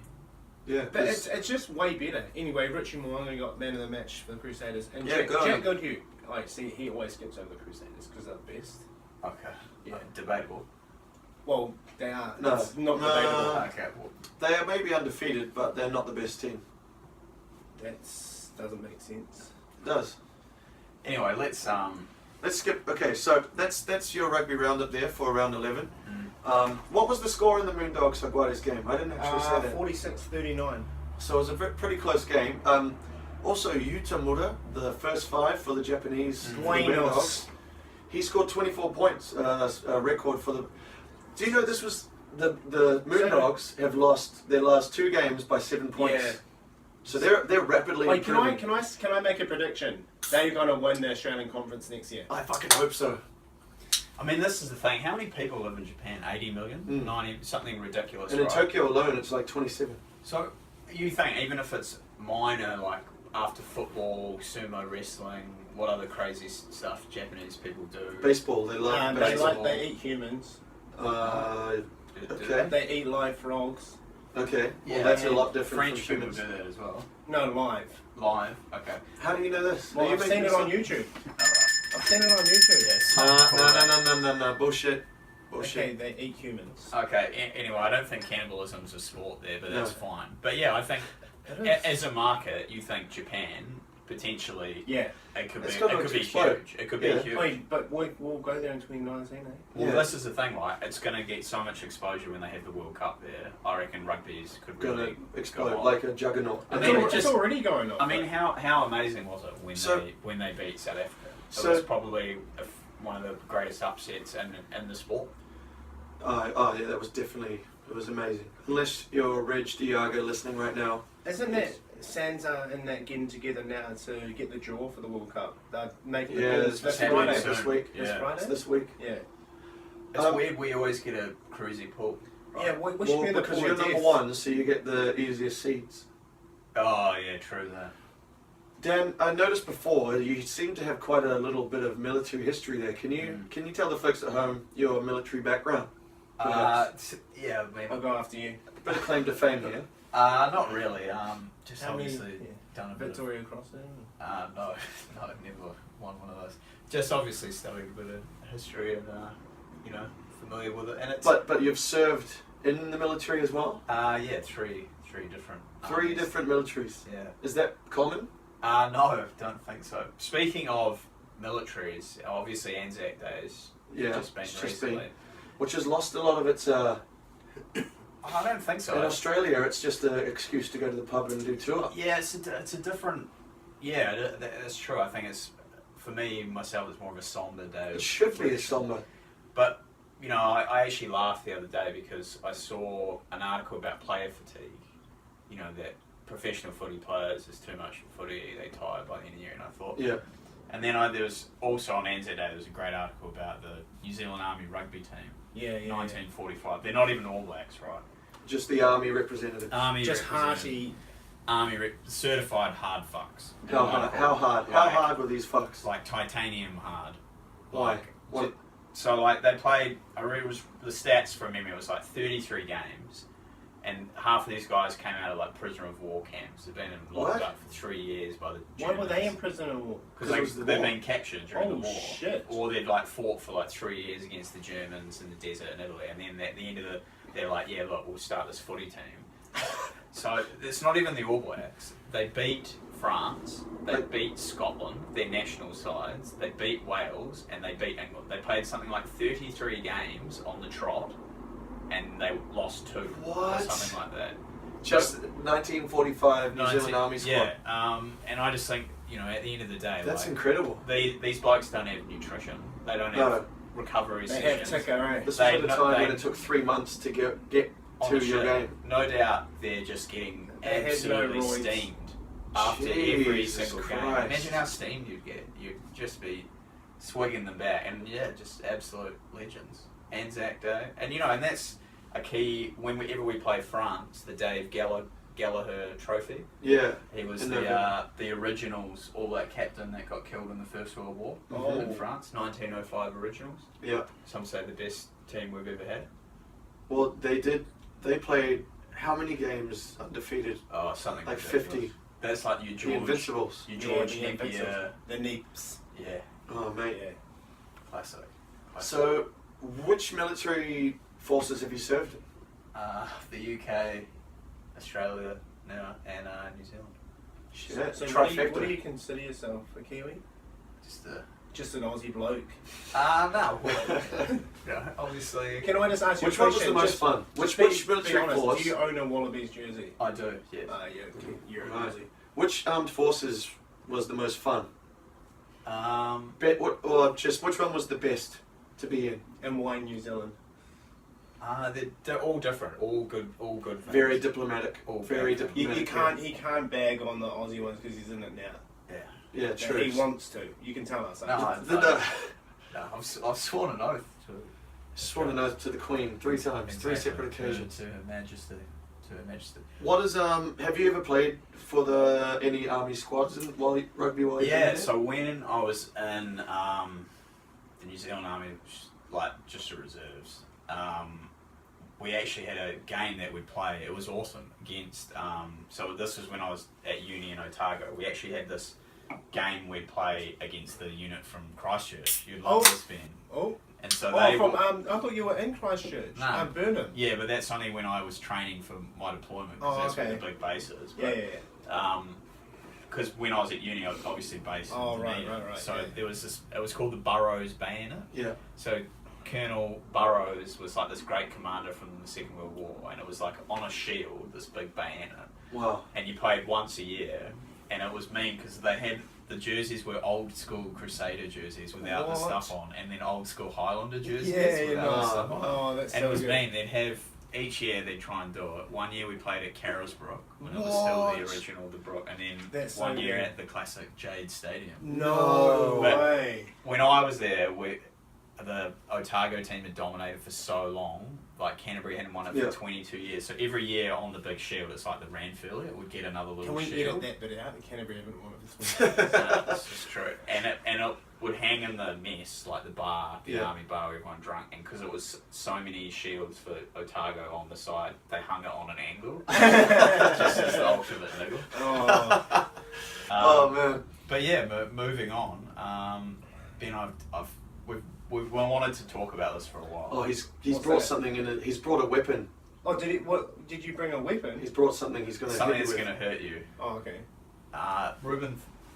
Yeah.
But it's just way better. Anyway, Richie Moanga got man of the match for the Crusaders, and
Yeah, good on
Jack
him.
Goodhue. Like, see, he always skips over the Crusaders because they're the best.
Okay.
Yeah.
Debatable.
Well, they are.
No.
It's not
No.
debatable.
Okay. Well,
They are maybe undefeated, but they're not the best team.
That doesn't make sense.
It does.
anyway, let's
skip. Okay, so that's your rugby roundup there for round 11.
Mm.
What was the score in the Moondogs Jaguares game? I didn't actually say that.
46-39.
So it was a pretty close game. Also, Yuta Mura, the first 5 for the Japanese for the
Buenos.
Moondogs, he scored 24 points, a record for the. Do you know this was the Moondogs have lost their last 2 games by 7 points.
Yeah.
So they're rapidly
Wait, can
improving.
I make a prediction? They're going to win the Australian Conference next year.
I fucking hope so.
I mean, this is the thing. How many people live in Japan? 80 million? 90, something ridiculous,
And in
right?
Tokyo alone, it's like 27.
So, you think, even if it's minor, like after football, sumo wrestling, what other crazy stuff Japanese people do?
Baseball, they love baseball.
They eat humans.
Okay.
They eat live frogs.
Okay. Well,
Yeah,
that's a lot different
French
from
people
humans.
do that as well.
No, live.
Live, okay.
How do you know this?
Well,
Are you
I've seen
making
it
this
on
up?
YouTube.
Alright.
I've seen it on YouTube.
Yes.
No. Bullshit.
Okay, they eat humans.
Okay, anyway, I don't think cannibalism's a sport there, but that's
No.
fine. But yeah, I think
It is.
as a market, you think Japan, potentially,
Yeah.
it could
It's
be,
gotta
it could be
explode.
huge. It could
Yeah.
be huge.
Wait, but we'll go there in 2019, eh?
Well,
Yeah.
this is the thing, right? It's going to get so much exposure when they have the World Cup there. I reckon rugby's could
Gonna
really
explode
go on.
like a juggernaut.
I
It's,
mean,
al-
it just-
it's already going on.
I mean, how amazing was it when they beat South Africa? It
So-
was probably one of the greatest upsets in the sport.
Oh yeah, that was definitely, it was amazing. Unless you're Reg Diago listening right now.
Isn't that Sansa and that getting together now to get the draw for the World Cup? They're making
Yeah,
the
this
this
happening
Friday.
soon.
this week.
This
Yeah.
Friday?
It's this week.
Yeah.
It's
Um,
weird we always get a cruisy pool. Right?
Yeah, we should
Well,
be in the
because
pool
you're
of
number
death.
one, so you get the easiest seeds.
Oh, yeah, true that.
Dan, I noticed before you seem to have quite a little bit of military history there. Can you tell the folks at home your military background?
Yeah, maybe.
I'll go after you.
A bit of claim to fame here.
Not really. Just
How many-
obviously
yeah.
done a bit of...
Victoria Crossing.
No, never won one of those. Just obviously studied a bit of history and, familiar with it. And it's...
But you've served in the military as well?
yeah, three different...
Three
armies.
different militaries.
Yeah.
Is that common?
No, don't think so. Speaking of militaries, obviously Anzac Day's
Yeah,
just been
it's just
recently.
been- Which has lost a lot of its...
I don't think so.
in Australia, it's just an excuse to go to the pub and do tour.
Yeah, it's a different... Yeah, that's true. I think it's... For me, myself, it's more of a somber day.
It should be a somber.
But, I actually laughed the other day because I saw an article about player fatigue. That professional footy players, there's too much footy, they tired by the end of the year, and I thought...
Yeah.
And then there was also on NZ Day, there was a great article about the New Zealand Army Rugby team.
Yeah,
1945. They're not even All Blacks, right?
Just the army representative.
Army
Just
representative.
hearty.
Certified hard fucks.
How hard? How hard? How hard were these fucks?
Like titanium hard.
Why?
Like,
What?
So they played. I read it was the stats from memory. It was like 33 games, and half of these guys came out of like prisoner of war camps. They've been locked
What?
up for 3 years by the
Why
Germans.
were they in prison in war?
Because
it was the
they've
war.
been captured during the
Oh,
war.
shit.
Or they'd like fought for like 3 years against the Germans in the desert in Italy, and then at the end of they're like, yeah, look, we'll start this footy team. So it's not even the All Blacks. They beat France, they beat Scotland, their national sides, they beat Wales, and they beat England. They played something like 33 games on the trot, and they lost 2 or
What?
something like that.
Just 1945 New Zealand Army squad.
Yeah, and I just think, at the end of the day,
That's
like,
incredible.
these blokes don't have nutrition. They don't have
No.
recovery
They have
sessions.
ticker, right?
This
They-
was at a
no,
time
they-
when it took 3 months to get
On
to
the
your
shit.
game.
No doubt they're just getting
They had no
absolutely
roids.
steamed after every
Jesus
single game.
Christ.
Imagine how steamed you'd get. You'd just be swigging them back. And yeah, just absolute legends. Anzac Day. And and that's a key whenever we play France, the Dave Gallagher trophy.
Yeah.
He was
In
the originals All Black captain that got killed in the First World War
Oh.
in France, 1905 originals.
Yeah.
Some say the best team we've ever had.
Well, they did. They played how many games undefeated?
Oh, something
Like
ridiculous.
50.
That's like you
The
George.
Invincibles.
You George
the
Napier.
The Neeps.
Yeah,
Oh, mate.
Yeah.
classic.
So, which military forces have you served in?
The UK, Australia now, and New Zealand.
Shit.
So
Trifecta.
what do you consider yourself, a Kiwi?
Just
Just an Aussie bloke.
no. Obviously.
Can I just ask you
Which
a
one was
question?
the most
Just-
fun?
just
Which
be
military
honest,
force?
do you own a Wallabies jersey?
I do. Yes.
You're an
Right.
Aussie.
Which armed forces was the most fun?
Um.
Which one was the best to be in?
And why New Zealand?
They're all different. All good. All good. Things.
Very diplomatic.
All
Very
very
diplomatic.
He can't bag on the Aussie ones because he's in it now.
Yeah.
Yeah,
that
true.
he wants to. You can tell us.
No,
that.
I've sworn an oath to.
Sworn an oath to the Queen 3 times, 3 separate occasions.
To Her Majesty. To Her Majesty.
What is have you ever played for any army squads in rugby while you've been
Yeah,
there?
so when I was in the New Zealand Army, like just the reserves, we actually had a game that we'd play. It was awesome against. So this was when I was at uni in Otago. We actually had this game we'd play against the unit from Christchurch. You'd love this, Ben.
Oh.
And so
I thought you were in Christchurch.
No.
Burnham.
Yeah, but that's only when I was training for my deployment, because that's where the big base is. But, because when I was at uni, I was obviously based in Dunedin.
Right.
So there was this. It was called the Burrows Bayonet.
Yeah.
So Colonel Burrows was like this great commander from the Second World War, and it was like on a shield, this big bayonet.
Wow.
And you played once a year, and it was mean because they had. The jerseys were old school Crusader jerseys without the stuff on, and then old school Highlander jerseys without the stuff on.
Oh, that's
and
so
it was
good.
mean. They'd have each year they'd try and do it. One year we played at Carrollsbrook when it was still the original the Brook, and then
That's
one
so
year
good.
at the classic Jade Stadium.
No
But
way.
when I was there, the Otago team had dominated for so long. Like Canterbury hadn't won it for 22 years. So every year on the big shield, it's like the Ranfurly, it would get another little
Can we
shield.
edit that bit out? The Canterbury haven't won it for 20 years.
That's just true. And it would hang in the mess, like the bar, the army bar, where everyone drunk. And because it was so many shields for Otago on the side, they hung it on an angle. Just as the ultimate niggle.
Oh.
Oh man.
But yeah, moving on. Ben, we've wanted to talk about this for a while.
Oh, he's
What's
brought
that?
something in it. He's brought a weapon.
Oh, did you bring a weapon?
He's brought something he's going to
Something
hit
that's
you
going
with.
to hurt you.
Oh, okay.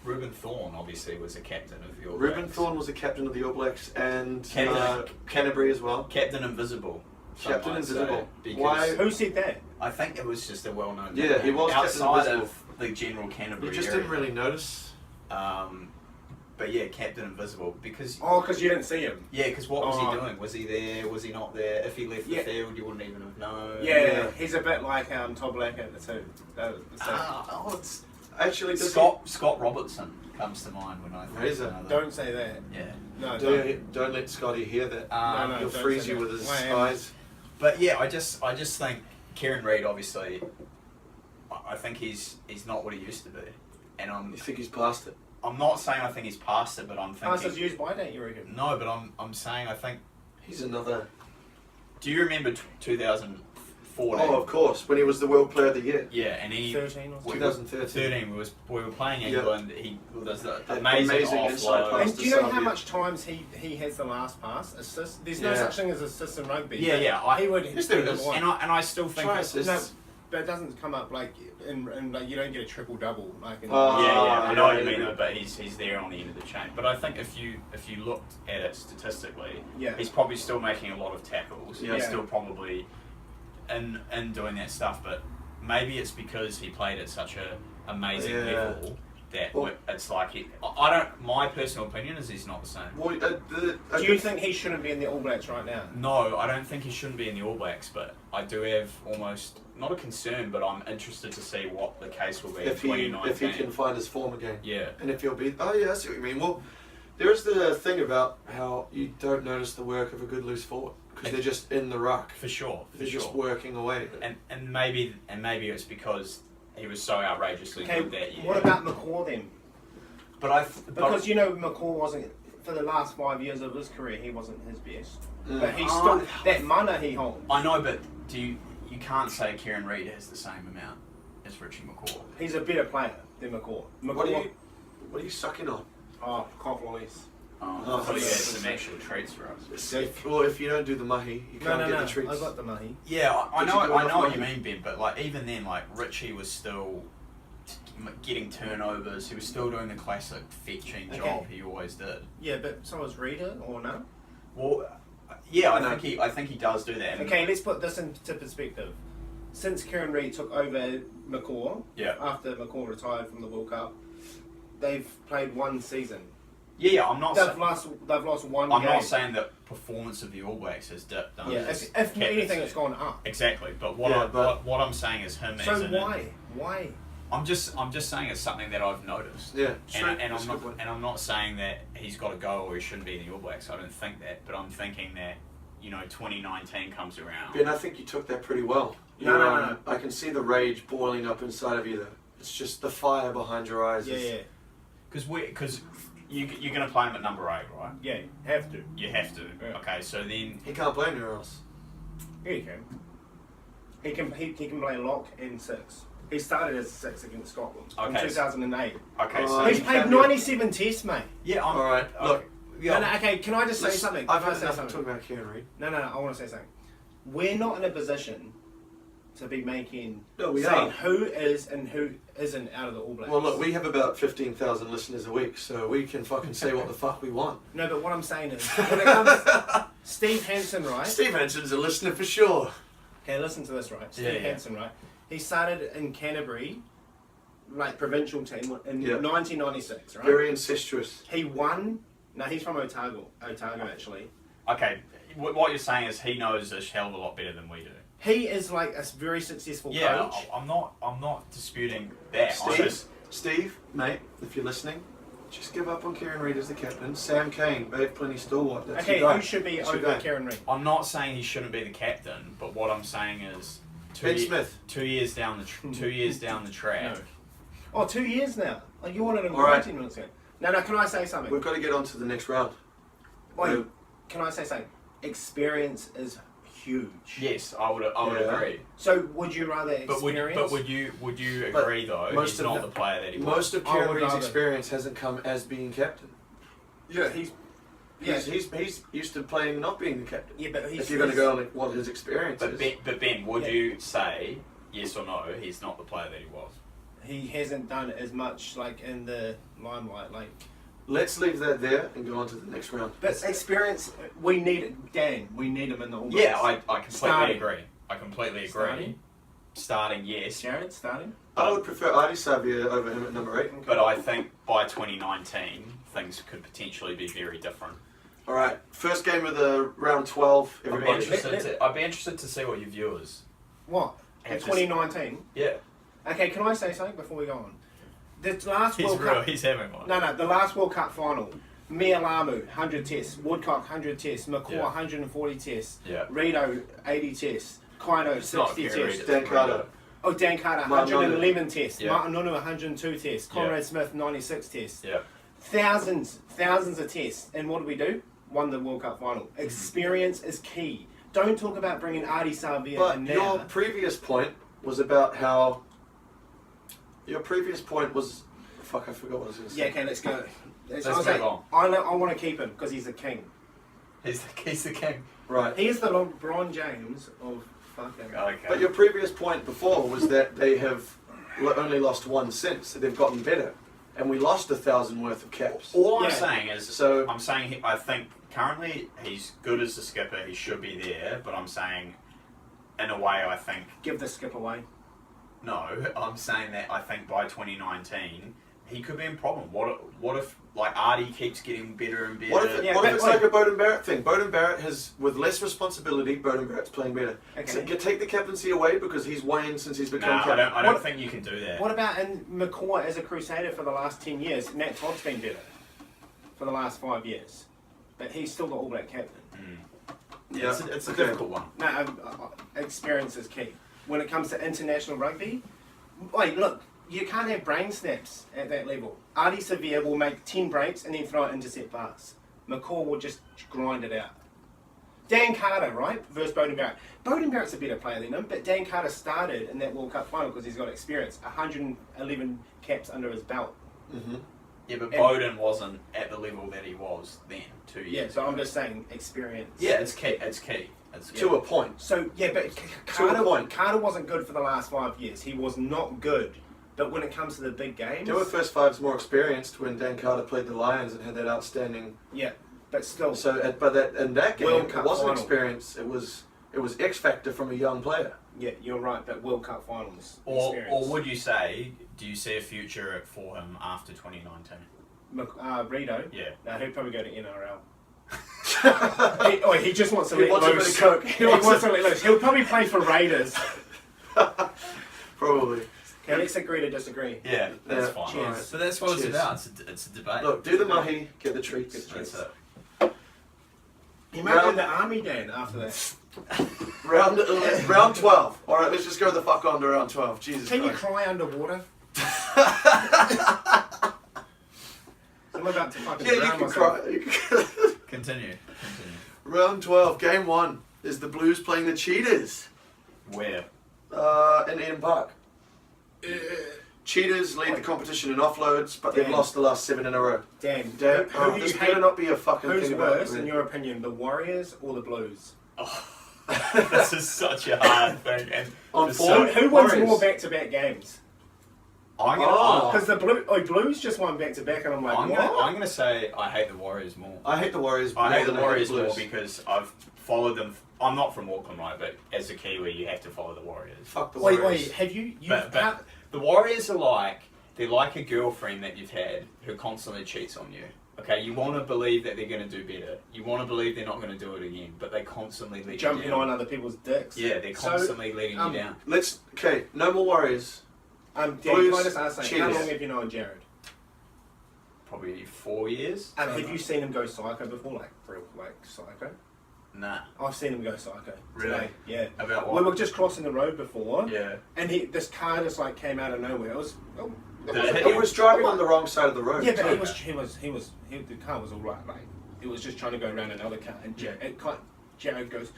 Reuben Thorne obviously was a captain of the All
Reuben
Blacks.
Thorne was the captain of the All Blacks and
Captain.
Canterbury as well.
Captain Invisible. some
Captain
might say,
Invisible.
because
Why?
Who said that?
I think it was just a well-known.
Yeah, he was Captain
outside
Invisible.
of the general Canterbury.
You just
area.
didn't really notice.
But yeah, Captain Invisible, because
Oh, because you didn't see him.
yeah, because what was
Oh.
he doing? Was he there? Was he not there? If he left the
Yeah.
field, you wouldn't even have known.
Yeah, he's a bit like Todd Black at the two.
It's actually does
Scott Robertson comes to mind when I think.
Razor.
of another-
Don't say that.
Yeah.
No,
don't let Scotty hear that.
no,
He'll
don't
freeze
say
you
that.
with his
Wham.
eyes.
But yeah, I just think Kieran Read, obviously, I think he's not what he used to be, and
You think he's past it?
I'm not saying I think he's past it, but I'm thinking
Passes used by date, you reckon?
no, but I'm saying I think.
He's another.
Do you remember 2014?
Oh, of course. When he was the World Player of the Year.
Yeah, and he
13 or something.
2013.
we were playing
Yep.
England. He does the
That
amazing
inside
offload.
pass.
And do you know how
Savia.
much times he has the last pass? Assist? There's no
Yeah.
such thing as assist in rugby.
Yeah.
He would.
Yes, there is.
And I still think.
Try
it's-
assists.
No, but it doesn't come up like in like you don't get a triple double like in
Oh,
Yeah, I know what you
yeah.
mean, but he's there on the end of the chain. But I think if you looked at it statistically,
Yeah.
he's probably still making a lot of tackles.
Yeah.
He's still probably in doing that stuff, but maybe it's because he played at such a amazing
Yeah.
level that
Well-
it's like I don't. My personal opinion is he's not the same.
Well,
Do you think he shouldn't be in the All Blacks right now?
No, I don't think he shouldn't be in the All Blacks, but I do have almost not a concern, but I'm interested to see what the case will be in
if he
2019.
can find his form again?
Yeah.
And if he'll be, oh yeah, I see what you mean. Well, there is the thing about how you don't notice the work of a good loose forward because they're just in the ruck.
For sure.
They're just working away.
And maybe it's because he was so outrageously
Okay,
good that year.
what about McCaw then? Because you know McCaw wasn't for the last 5 years of his career he wasn't his best.
Mm.
But he's still that mana he holds.
I know, but you can't say Kieran Read has the same amount as Richie McCaw.
He's a better player than McCaw.
What are you sucking on?
Oh, cough release.
I
Oh,
thought he had
yeah.
some actual traits for us.
If you don't do the mahi, you can't get the treats.
I got the money.
Yeah, I
Did
know.
you do
I
enough
know what you
money?
mean, Ben. But like even then, like Richie was still getting turnovers. He was still doing the classic fetching
Okay.
job he always did.
Yeah, but so is Reader or no?
Well, yeah,
No.
I think he does do that. And
Okay, let's put this into perspective. Since Kieran Read took over McCaw,
Yeah.
after McCaw retired from the World Cup, they've played one season.
Yeah, I'm not.
They've lost one
I'm
game.
not saying that performance of the All Blacks has dipped.
Yeah, if anything, it's gone up.
Exactly, but what
Yeah,
what I'm saying is him
So
as an
why?
I'm just saying it's something that I've noticed.
Yeah,
And I'm not saying that he's got to go or he shouldn't be in the All Blacks. I don't think that, but I'm thinking that 2019 comes around.
Ben, I think you took that pretty well.
No.
I can see the rage boiling up inside of you though. It's just the fire behind your eyes.
Yeah.
Because you're going to play him at number 8, right?
Yeah, have to.
You have to.
Yeah.
Okay, so then
He can't play anywhere else.
Yeah, he can. He can play lock and 6. He started as 6 against Scotland in
Okay,
2008.
okay,
Oh,
so
He's
you
played
can do-
97 tests, mate.
yeah,
All right, look.
Yeah.
No, okay, can I just say something?
I've
Can I
had
say
enough
something?
talking about Kieran Read.
No, I want to say something. We're not in a position to be making
No, we
saying
are.
who is and who isn't out of the All Blacks.
Well, look, we have about 15,000 listeners a week, so we can fucking say what the fuck we want.
No, but what I'm saying is, when it comes Steve Hansen, right?
Steve Hanson's a listener for sure.
Okay, listen to this, right? Steve
Yeah.
Hansen, right? He started in Canterbury, like provincial team in
Yeah.
1996, right?
Very incestuous.
He won. No, he's from Otago actually.
Okay, what you're saying is he knows a hell of a lot better than we do.
He is like a very successful
Yeah,
coach.
I'm not disputing that. I'm just-
Steve, mate, if you're listening, just give up on Kieran Read as the captain. Sam Kane, Dave Plenty Stalwart. That's
Okay,
your guy.
who should be
That's your
over
guy.
Kieran Read?
I'm not saying he shouldn't be the captain, but what I'm saying is
Ben Smith.
2 years down the 2 years down the track.
No. Oh, 2 years now. Like you wanted him
All right.
19 minutes ago. No, can I say something?
We've got to get on to the next round.
Wait,
No.
can I say something? Experience is huge.
Yes, I would
Yeah.
agree.
So would you rather
But
experience?
would you
But
agree though?
most
He's
of
not
the-
the player that he was.
Most of
I
Kieran
would
Read's
rather-
experience hasn't come as being captain.
Yeah, he's
He's used to playing not being the captain.
yeah, but he's.
If you're going to go on like, what his experience is.
But Ben, would
Yeah.
you say yes or no? He's not the player that he was.
He hasn't done as much like in the limelight, like.
Let's leave that there and go on to the next round.
But experience, we need it. Dan, we need him in the All Blacks.
Yeah, I completely
Starting.
agree. I completely agree.
Starting?
Starting, yes.
Jared starting.
I would prefer Adi Savia over him at number 8.
But I think by 2019, things could potentially be very different.
All right, first game of the round 12.
I'd be
Everybody.
interested to see what your viewers.
What? In
Have to-
2019.
Yeah.
Okay, can I say something before we go on? The last
He's
World
real.
Cup.
He's having one.
No, the last World Cup final. Mialamu, 100 tests. Woodcock, 100 tests. McCaw,
Yeah.
140 tests.
Yeah.
Rito, 80 tests. Kaino,
It's not
60
Kieran Read,
tests.
it's
Dan Carter.
Oh, Dan Carter,
Martin
111 tests.
Yeah.
Martin Nunu, 102 tests. Conrad
Yeah.
Smith, 96 tests.
Yeah.
Thousands of tests. And what did we do? Won the World Cup final. Experience is key. Don't talk about bringing Adi Savia
But
in
your
now.
previous point was about how. Your previous point was. Fuck, I forgot what I was going to say.
Yeah, okay, let's go.
Let's
I was
move
saying,
on.
I want to keep him because he's the king.
He's the king.
Right.
He is the LeBron James of fucking.
Okay.
But your previous point before was that they have only lost one since, so they've gotten better. And we lost 1,000 worth of caps.
All I'm
Yeah.
saying is,
So-
I'm saying I think currently he's good as a skipper. He should be there, but I'm saying, in a way, I think
Give the skip away.
no. I'm saying that I think by 2019 he could be in problem. What if like Artie keeps getting better and better?
What if,
Yeah,
what
but
if it's
wait.
like a Bowden Barrett thing? Bowden Barrett has, with less responsibility, Bowden Barrett's playing better.
Okay.
So take the captaincy away because he's waned since he's become
Nah,
captain.
I don't
What-
think you can do that.
What about in McCaw as a Crusader for the last 10 years? Nat Todd's been better for the last 5 years. But he's still the All Black captain.
Yeah,
It's a
okay.
difficult one.
No, experience is key. When it comes to international rugby, wait, look, you can't have brain snaps at that level. Adi Savia will make 10 breaks and then throw it intercept pass. McCaw will just grind it out. Dan Carter, right, versus Bowden Barrett. Bowden Barrett's a better player than him, but Dan Carter started in that World Cup final because he's got experience. 111 caps under his belt.
Yeah, but
And-
Bowden wasn't at the level that he was then 2
Yeah,
years
so
ago.
I'm just saying experience.
Yeah, it's key. It's key. It's
To a point.
So yeah, but
To a point.
Carter wasn't good for the last 5 years. He was not good. But when it comes to the big games,
They were first fives more experienced when Dan Carter played the Lions and had that outstanding.
yeah, but still,
So, in that game,
World
it
Cup
wasn't
final.
experience. It was X factor from a young player.
yeah, you're right. But World Cup finals
Or
experience.
would you say, do you see a future for him after 2019?
Rito?
Yeah.
No, he'd probably go to NRL. he just wants to
He
let
wants a bit
loose.
of coke.
He wants to let loose. He'll probably play for Raiders.
Probably.
Okay, let's agree to disagree.
Yeah, that's
Yeah.
fine.
Cheers.
Alright. So that's what
Cheers.
it's about. It's a debate.
Look, do the mahi, get the treats.
That's it.
You might do the army, Dan, after that.
Round 12. All right, let's just go the fuck on to round 12. Jesus
Can you
Christ.
cry underwater? I'm about to fucking
Yeah, you
drown
can
myself.
cry.
Continue.
Round 12, game 1 is the Blues playing the Cheetahs
Where?
in Eden Park. Cheetahs lead the competition in offloads, but they've
Dan.
lost the last 7 in a row.
Dan,
Damn,
who do
this
you
better
hate?
not be a fucking
Who's
thing about
worse,
it.
in your opinion, the Warriors or the Blues?
This is such a hard thing. And
On
for
form,
Who wins
Warriors.
more back-to-back games?
I'm
Oh.
Because the Blues just won back-to-back, and I'm like,
I'm
what?
gonna say I hate the Warriors more.
I hate the Warriors more
I hate the
than
Warriors
Blues.
more because I've followed them. I'm not from Auckland, right? But as a Kiwi, you have to follow the Warriors.
Fuck the Warriors.
Wait, have you?
But the Warriors are like, they're like a girlfriend that you've had who constantly cheats on you. Okay, you want to believe that they're going to do better. You want to believe they're not going to do it again, but they constantly let
jumping
you down.
on other people's dicks.
Yeah, they're constantly letting you down.
Okay, no more Warriors.
Dan,
Blues,
can I just ask something? How
Cheetahs.
long have you known Jared?
Probably 4 years.
Have you seen him go psycho before, like real, psycho?
Nah.
I've seen him go psycho.
Really?
Today. Yeah.
About
We
what?
were just crossing the road before,
Yeah.
and this car just like came out of nowhere. It was.
Did it hit
He
you?
was driving on the wrong side of the road.
Yeah, but
too.
the car was all right. Like it was just trying to go around another car, and Jared goes,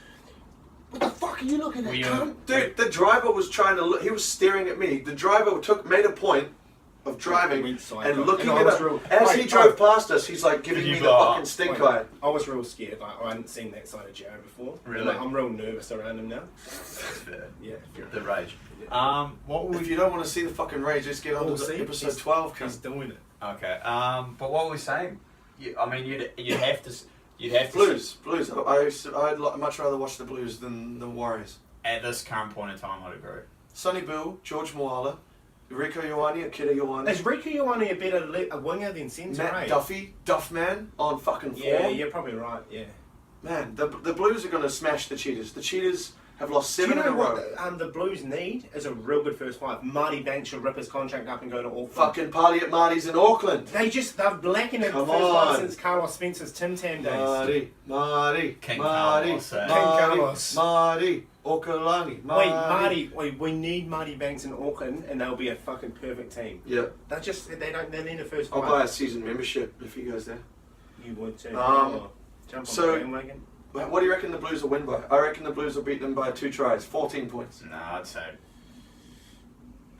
"What the fuck are you looking at,
Were you-
cunt?"
Dude, the driver was trying to look, he was staring at me. The driver made a point of driving
Went psycho.
and looking
And I
at
was
us.
real-
As
Wait,
he drove past us, he's like giving
Did you
me the
blow up?
fucking stink
Wait,
eye.
I was real scared. Like I hadn't seen that side of Jared before.
Really?
Like, I'm real nervous around him now. Yeah.
The rage. What were
If
we?
you don't want to see the fucking rage, just get on
Oh,
to
see?
episode
He's-
12.
He's
Cunt.
doing it.
Okay. But what were we saying? I mean, you'd have to. You'd have to.
Blues. I'd much rather watch the Blues than the Warriors.
At this current point in time, I'd agree.
Sonny Bill, George Moala, Rico Ioane, Akira Ioane,
Is Riku Ioane a better a winger than centre?
Matt Duffy, Duffman on fucking form.
Yeah, you're probably right. Yeah.
Man, the Blues are going to smash the Cheetahs. The Cheetahs have lost
Do you
7
know
in a
what
row.
the Blues need is a real good first five. Marty Banks should rip his contract up and go to Auckland.
Fucking party at Marty's in Auckland.
They're blacking it
Come
first
on.
five since Carlos Spencer's Tim Tam days.
Marty,
King
Marty,
Carlos, eh?
King Carlos.
Marty, Okalani,
We need Marty Banks in Auckland, and they'll be a fucking perfect team.
Yeah,
They need a first
I'll
five.
buy a season membership if he goes there.
You would too. Jump on
so-
the bandwagon.
What do you reckon the Blues will win by? I reckon the Blues will beat them by 2 tries, 14 points.
Nah, I'd say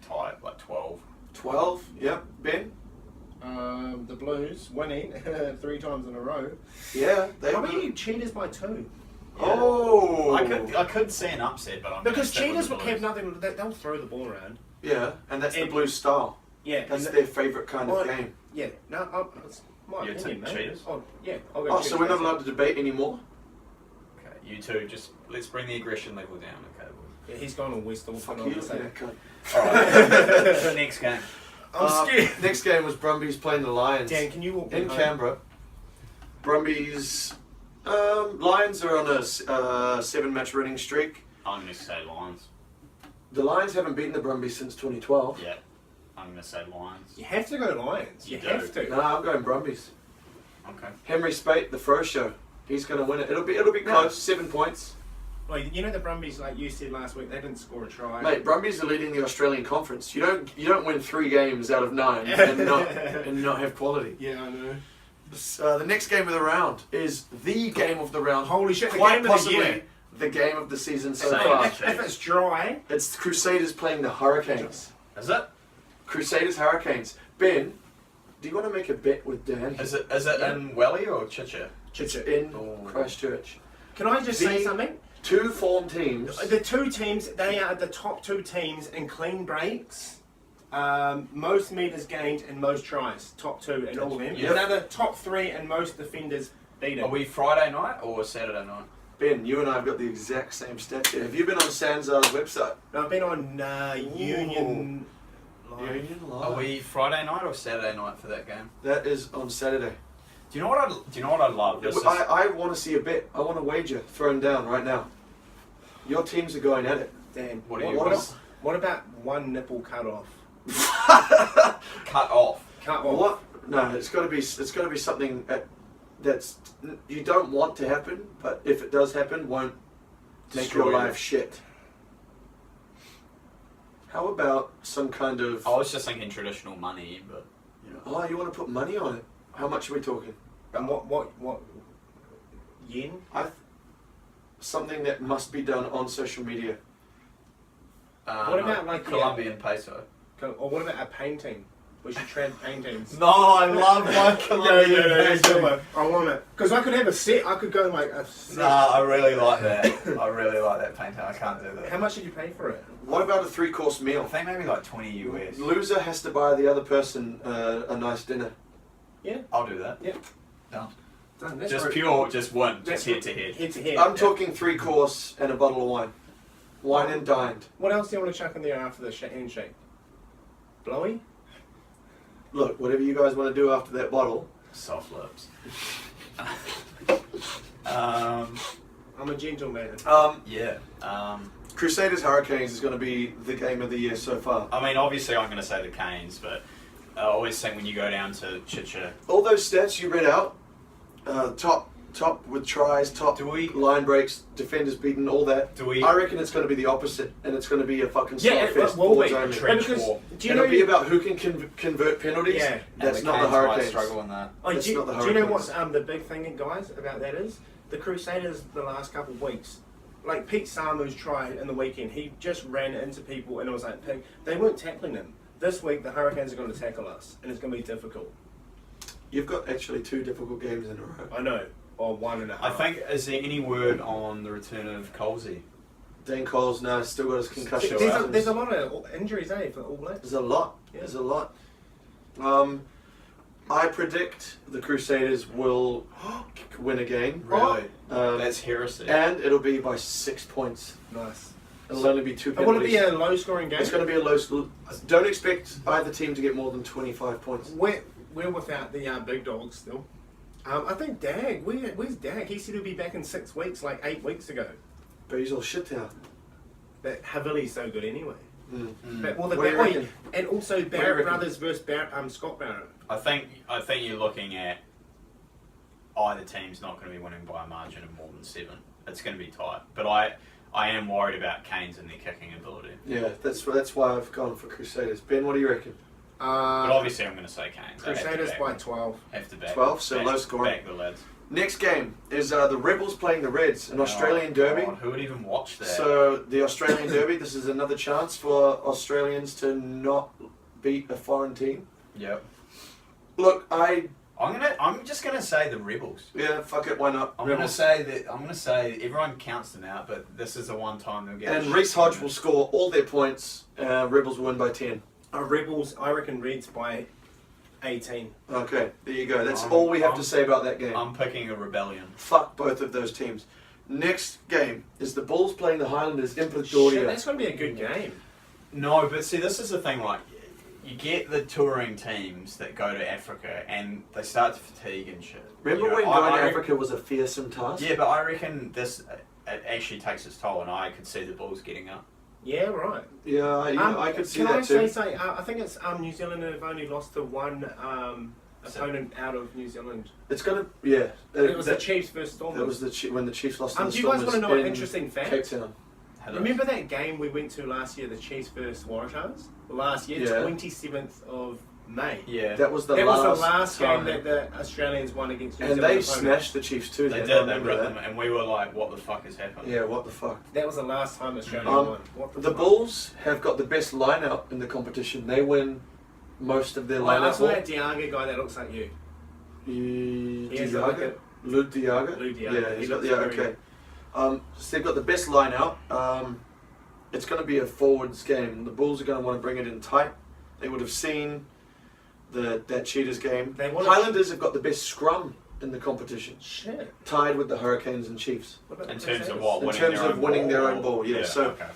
tight, like 12.
12, yep. Ben?
The Blues winning 3 times in a row.
Yeah, they
How about you Cheetahs by 2?
Oh!
I could see an upset, but I'm gonna
Because
stick with
Cheetahs
the
will have
Blues.
nothing. They'll throw the ball around.
Yeah, and that's the
And-
Blues style.
Yeah,
That's
and
their favourite kind of
Well,
game.
yeah. No, it's my
You'd
opinion,
take
mate.
Cheetahs?
Oh, yeah. I'll go
Oh, so
Cheetahs
we're not
by
allowed to debate anymore?
Okay, you two, just let's bring the aggression level down, okay?
2. Yeah, he's going on West
Fuck
Auckland.
you,
I'll say.
that cunt.
Alright, next game.
I'm scared.
Next game was Brumbies playing the Lions.
Dan, can you walk me
in
home?
Canberra. Brumbies, Lions are on a 7-match winning streak.
I'm gonna say Lions.
The Lions haven't beaten the Brumbies since 2012.
Yeah, I'm gonna say Lions.
You have to go Lions. You
You
have
do.
to.
Nah, I'm going Brumbies.
Okay.
Henry Spate, the Fro Show. He's going to win it. It'll be close. 7 points.
Like, you know the Brumbies, like you said last week, they didn't score a try.
Mate, Brumbies are leading the Australian Conference. You don't win 3 games out of 9 and not have quality.
Yeah, I know.
The next game of the round is the game of the round.
Holy shit, the
Quite
game of the
possibly
year.
the game of the season so
Same.
far.
If it's dry,
It's Crusaders playing the Hurricanes.
Is it?
Crusaders Hurricanes. Ben, do you want to make a bet with Dan?
Is it in Welly or Chicha?
It's in
Oh.
Christchurch.
can I just say something?
2 form teams.
The 2 teams, they are the top 2 teams in clean breaks, most meters gained, and most tries. Top 2 in all of them.
Yep.
Another top 3 and most defenders beaten.
Are we Friday night or Saturday night?
Ben, you and I have got the exact same stat here. Have you been on Sanzar's website?
No, I've been on Union. Live.
Union Live.
Are we Friday night or Saturday night for that game?
That is on Saturday.
Do you know what I love? This is,
I want to see a bet. I want a wager thrown down right now. Your teams are going at it.
Dan,
What do you
what,
want?
what about one nipple cut off?
Cut off.
Cut off.
What? No, it's got to be something that's you don't want to happen, but if it does happen, won't make
Destroy
your
you.
life shit. How about some kind of?
I was just thinking traditional money, but
Oh, you want to put money on it? How much are we talking?
And what yen?
Something that must be done on social media.
What about like
Colombian peso?
Or what about a painting? We should trade paintings.
No, I love my Colombian peso.
I want it because I could have a set. I could go like a set.
Nah, I really like that. I really like that painting. I can't do that.
How much did you pay for it?
What about a 3-course
I
meal?
think maybe like 20 US.
Loser has to buy the other person a nice dinner.
Yeah.
I'll do that.
Yeah.
Done.
Done. That's
Just
right.
pure, just one,
That's
just head to head.
Head to head.
I'm talking 3-course and a bottle of wine. Wine and dined.
What else do you want to chuck in there after the handshake? Blowy?
Look, whatever you guys want to do after that bottle.
Soft lips.
I'm a gentleman.
Yeah.
Crusaders Hurricanes is going to be the game of the year so far.
I mean, obviously, I'm going to say the Canes, but I always think when you go down to Chicha,
All those stats you read out, top with tries, top
Do we-
line breaks, defenders beaten, all that.
Do we-
I reckon it's going to be the opposite, and it's going to be a fucking
Yeah,
slugfest.
it will be.
forwards only.
Trench
Because
war.
do you
It'll
know?
be about who can convert penalties.
Yeah.
That's
and
not the
Canes might
Hurricanes.
struggle in that.
Oh,
That's
do,
not the
do you know
Hurricanes.
what's the big thing, guys, about that is? The Crusaders the last couple of weeks, like Pete Samu's try in the weekend, he just ran into people and it was like, pig. They weren't tackling him. This week, the Hurricanes are going to tackle us, and it's going to be difficult.
You've got actually 2 difficult games in a row.
I know. Or 1.5.
I think, is there any word on the return of Colsey?
Dan Cole's now still got his concussion.
There's a lot of injuries, for All Blacks.
There's a lot.
Yeah.
There's a lot. I predict the Crusaders will win a game.
Really?
Um,
That's heresy.
and it'll be by 6 points.
Nice.
It'll only be 2
And will it
penalties.
be a low-scoring game?
It's going to be a low. Don't expect either team to get more than 25 points.
We're without the big dogs still. I think Dag. Where's Dag? He said he'll be back in 6 weeks, like 8 weeks ago.
But he's all shit now.
But Havili's so good anyway.
Mm.
But,
What do you reckon?
and also
do you
Barrett
reckon?
brothers versus Scott Barrett.
I think you're looking at either team's not going to be winning by a margin of more than 7. It's going to be tight. But I am worried about Canes and their kicking ability.
Yeah, that's why I've gone for Crusaders. Ben, what do you reckon?
But obviously, I'm going to say Canes. I have to
Crusaders
back
by
them.
12.
Have to back
12, so
back-
low scoring.
Back the lads.
Next game is the Rebels playing the Reds, an Australian
Oh,
derby.
God, who would even watch that?
So the Australian derby, this is another chance for Australians to not beat a foreign team.
Yep.
Look,
I'm just gonna say the Rebels.
yeah, fuck it, why not?
I'm gonna
Rebels.
say everyone counts them out, but this is the one time they'll get.
And Reece Hodge will score all their points. Rebels will win by 10.
Rebels, I reckon Reds by 18.
Okay, there you go. That's
I'm-
all we have
I'm-
to say about that game.
I'm picking a rebellion.
Fuck both of those teams. Next game is the Bulls playing the Highlanders in
Shit,
Pretoria.
that's going to be a good game.
No, but see, this is the thing. Like, you get the touring teams that go to Africa and they start to fatigue and shit.
Remember
You know,
when going to
I
Africa was a fearsome task?
Yeah, but I reckon this it actually takes its toll, and I could see the Bulls getting up.
Yeah, right.
Yeah, I could see
can
that
I
too.
say something? I think it's New Zealand have only lost to one opponent out of New Zealand.
It's gonna, yeah.
It was the Chiefs versus Stormers.
It was when the Chiefs lost to the
do you guys
Stormers
want to know an
in
interesting fact?
Cape Town.
Remember that game we went to last year, the Chiefs versus Waratahs? Last year,
Yeah.
27th of May.
Yeah,
That was the
That
last
was the last
time.
game that the Australians won against New
And
Zealand.
they
opponents.
smashed the Chiefs too.
they
then.
did.
I
They
remember
ripped
that.
them, and we were like, "What the fuck has happened?"
Yeah, what the fuck.
That was the last time Australia
Um,
won. What
The
fuck?
Bulls have got the best lineup in the competition. They win most of their
I
lineup.
saw that Diaga guy that looks like you. has like
Diaga?
a-
Lou Diaga?
Lou Diaga.
Yeah,
He
he's got
looks
the
very
okay. So they've got the best lineup. It's going to be a forwards game. The Bulls are going to want to bring it in tight. They would have seen that Cheetahs game.
They wanna-
Highlanders have got the best scrum in the competition,
Shit.
tied with the Hurricanes and Chiefs.
What about
In
the
terms of
Crusaders?
what?
In
Winning
terms
their
of
own
winning their
ball?
own ball, yeah. So-
okay.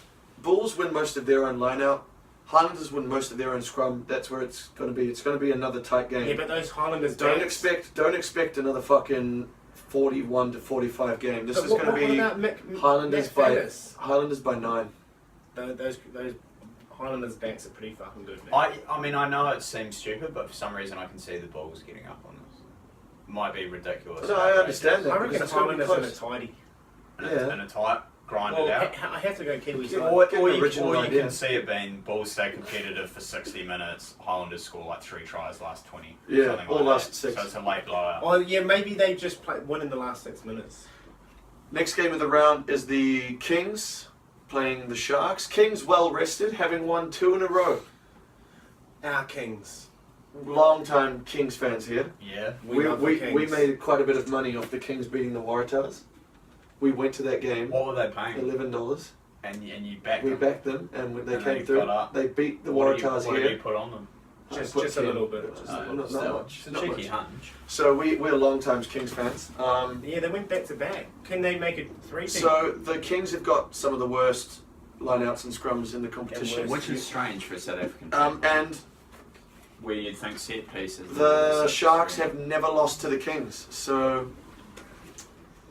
Bulls win most of their own line-out. Highlanders win most of their own scrum. That's where it's going to be. It's going to be another tight game.
Yeah, but those Highlanders
Don't
backs-
expect another fucking 41 to 45 game. This
But
is going to
what
be
about Mick
Highlanders
Matt
by
Faddis?
Highlanders by 9.
Those Highlanders' backs are pretty fucking good now.
I mean, I know it seems stupid, but for some reason I can see the Bulls getting up on this. Might be ridiculous.
No, I understand that.
I reckon
because
the
it's gonna be
Highlanders in a
close.
tidy.
And a tight, grind
Well,
it out.
I have to go Kiwi
Yeah.
side.
Or
Get an original
you
idea.
can see it being Bulls stay competitive for 60 minutes, Highlanders score like 3 tries last 20.
Yeah,
something
or
like
last
that.
6.
So it's a late blowout.
Oh yeah, maybe they just win in the last 6 minutes.
Next game of the round is the Kings playing the Sharks. Kings well rested, having won 2 in a row.
Our Kings.
Long-time Kings fans here.
Yeah.
We
love the Kings.
made quite a bit of money off the Kings beating the Waratahs. We went to that game,
What were they paying?
$11.
And you backed
We
them.
backed them, and when they
And
came
they
through.
got up.
They beat the
What did
Waratahs
you
here.
put on them?
I
Just
put
a
10.
little bit. Just
Not
Still,
much.
it's a
Not
cheeky
much.
hunch.
So we're long-time Kings fans.
Yeah, they went back to back. Can they make it 3-2?
So the Kings have got some of the worst lineouts and scrums in the competition.
Which is strange for a South African team.
And
Where you'd think set pieces.
the Sharks have never lost to the Kings. So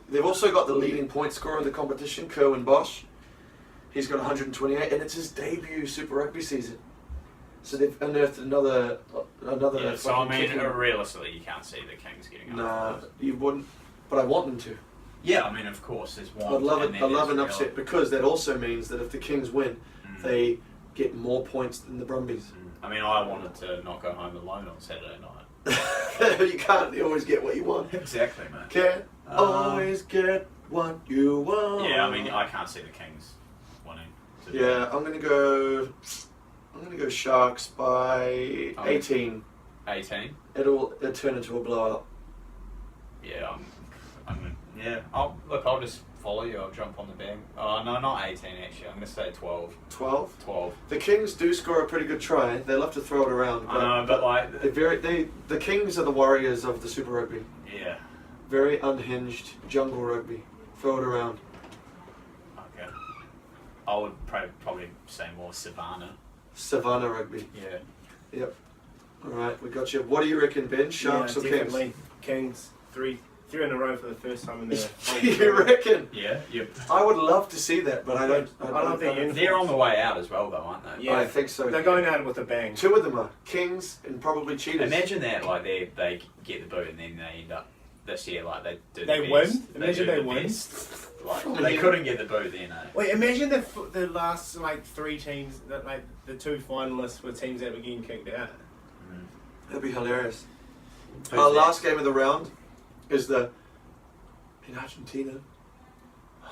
they've also got the leading point scorer in the competition, Kerwin Bosch. He's got 128, and it's his debut Super Rugby season. So they've unearthed another.
Yeah, so I
fucking
mean,
kicking.
realistically, you can't see the Kings getting up.
Nah, you wouldn't. But I want them to.
Yeah, I mean, of course, there's one.
I'd love
and
it.
then
I love
there's
an upset because that also means that if the Kings win, they get more points than the Brumbies.
I mean, I wanted to not go home alone on Saturday night.
You can't always get what you want.
Exactly, mate.
Can't always get what you want.
Yeah, I mean, I can't see the Kings winning. to be
Yeah,
honest.
I'm gonna go Sharks by 18.
18.
It'll turn into a blowout.
Yeah, I'll just follow you. I'll jump on the bag. Oh no, not 18 actually. I'm gonna say 12.
12.
12.
The Kings do score a pretty good try. They love to throw it around.
I know, but like,
the Kings are the warriors of the Super Rugby.
yeah.
Very unhinged jungle rugby. Throw it around.
Okay. I would probably say more Savannah.
Savannah rugby.
Yeah.
Yep. All right, we got you. What do you reckon, Ben? Sharks or Kings?
definitely. Kings. Three in a row for the first time in their
You reckon?
Yeah. Yep.
I would love to see that, but I don't.
I love their uniforms.
They're on the way out as well, though, aren't they?
Yeah.
I think so.
They're going out with a bang.
2 of them are Kings and probably Cheetahs.
Imagine that, like they get the boot and then they end up this year like they do.
They
the
win?
best.
Imagine
do
they
the
win?
best. Like
From
they
here.
couldn't get the boot then.
Wait, imagine the last like 3 teams that like the 2 finalists were teams that were getting kicked out.
That'd be hilarious.
Who's
Our
next?
last game of the round is in Argentina.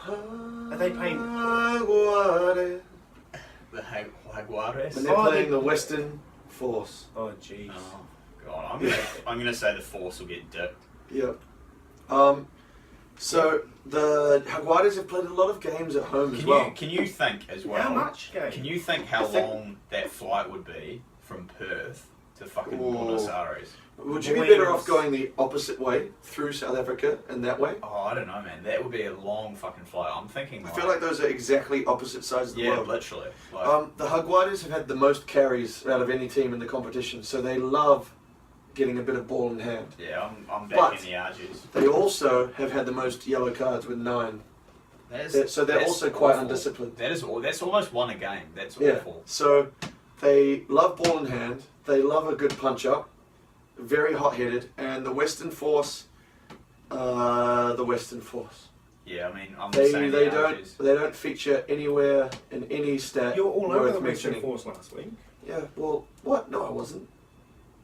Are they playing?
Jaguares.
The Jaguares.
And they're
Oh,
playing
they-
the Western Force.
Oh jeez.
Oh god, I'm gonna say the Force will get dipped.
Yep. So the Jaguares have played a lot of games at home as well.
Can you think as well?
How much game?
Can you think how
I think-
long that flight would be from Perth to fucking
Ooh.
Buenos Aires?
Would you be better off going the opposite way through South Africa and that way?
Oh, I don't know, man. That would be a long fucking flight. I'm thinking.
I feel like those are exactly opposite sides of the
yeah,
world.
literally. Like,
The Jaguares have had the most carries out of any team in the competition, so they love getting a bit of ball in hand.
yeah, I'm
but-
back in the Argies.
They also have had the most yellow cards with 9. So they're
that's
also quite
awful.
undisciplined.
That's almost won a game. That's
Yeah.
awful.
So they love ball in hand. They love a good punch up. Very hot headed, and the Western Force. The Western Force.
Yeah, I mean, I'm
They
saying
they
the
don't
Argies.
they don't feature anywhere in any stat.
You were all
worth
over the Western
mentioning.
Force last week.
Yeah. Well, what? No, I wasn't.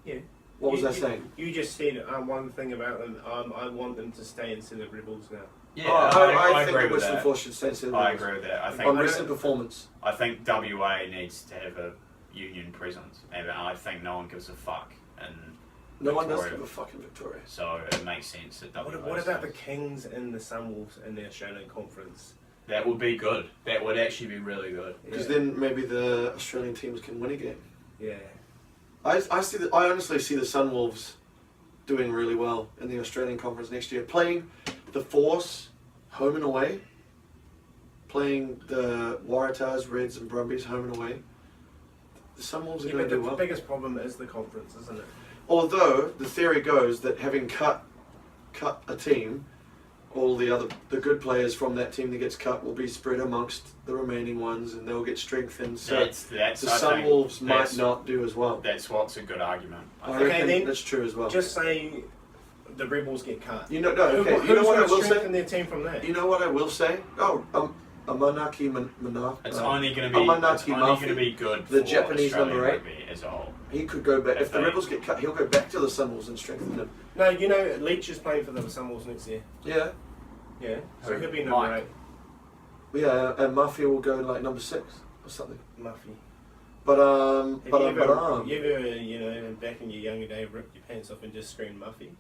Yeah.
What was
You-
I saying?
You just said one thing about them. I want them to stay instead of Rebels now.
Yeah,
I think
agree
the
with
Western
that.
Force should stay in
I agree with that. I think
on recent performance.
I think WA needs to have a union presence, and I think no one gives a fuck, and
No one does
Victoria.
give a fucking Victoria.
so it makes sense that WA.
What about the
stays.
Kings and the Sunwolves in the Australian Conference?
That would be good. That would actually be really good.
Because
Yeah.
then maybe the Australian teams can win a game.
Yeah.
I honestly see the Sunwolves doing really well in the Australian Conference next year. Playing the Force home and away. Playing the Waratahs, Reds and Brumbies home and away. The Sunwolves are
Yeah,
going
but
to do
the
well.
biggest problem is the conference, isn't it?
Although the theory goes that having cut a team, all the good players from that team that gets cut will be spread amongst the remaining ones, and they'll get strengthened. So
that's
the
I think
Sunwolves might
that's-
not do as well.
That's what's a good argument. I
I
think.
reckon
then,
that's true as well.
Just say the Rebels get cut.
You know, no, okay.
Who's
You know what I
going to
will
strengthen
say?
their team from that?
You know what I will say? Oh, Amanaki Mana.
It's only going to be.
Amanaki
It's only
Mafi,
going to be good
the
for
Japanese
Australian
number 8.
rugby as a whole.
He could go back if the
Okay.
Rebels get cut. He'll go back to the Sunwolves and strengthen them.
No, you know, Leach is playing for the Sunwolves next year.
Yeah,
Yeah, so
Who?
he'll be number
Mike.
8.
yeah, and Mafia will go like number 6 or something.
Muffy.
But
Have you ever, you know, back in your younger day, ripped your pants off and just screamed Muffy?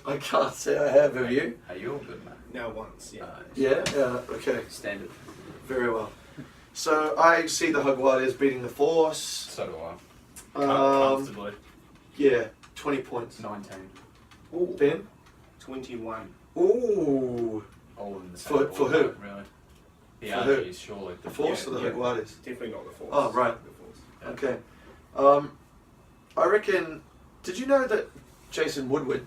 I can't say I have. Have you?
Are you all good, man?
Now once, yeah.
Yeah. Yeah. Okay.
Standard.
Very well. So I see the Jaguares beating the Force.
So do I.
Um,
Comfortably.
yeah, 20 points.
19.
Ooh,
Ben?
21.
Ooh.
All in the
For-
same
for
ballpark,
who?
Really. The
For who?
RGs, surely.
The Force
Yeah,
or the
yeah.
Jaguares?
Definitely not the Force.
Oh, right.
The Force.
Yeah.
Okay. I reckon. Did you know that Jason Woodward,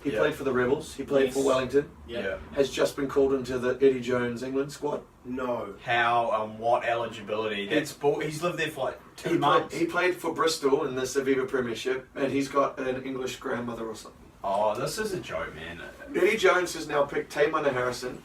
he
Yeah.
played for the Rebels, he played for
Yes.
Wellington,
Yeah.
has just been called into the Eddie Jones England squad?
No.
How, what eligibility? He's lived there for like 2
He
months.
played for Bristol in the Aviva Premiership, and he's got an English grandmother or something.
Oh, this is a joke, man.
Eddie Jones has now picked Taymana Harrison,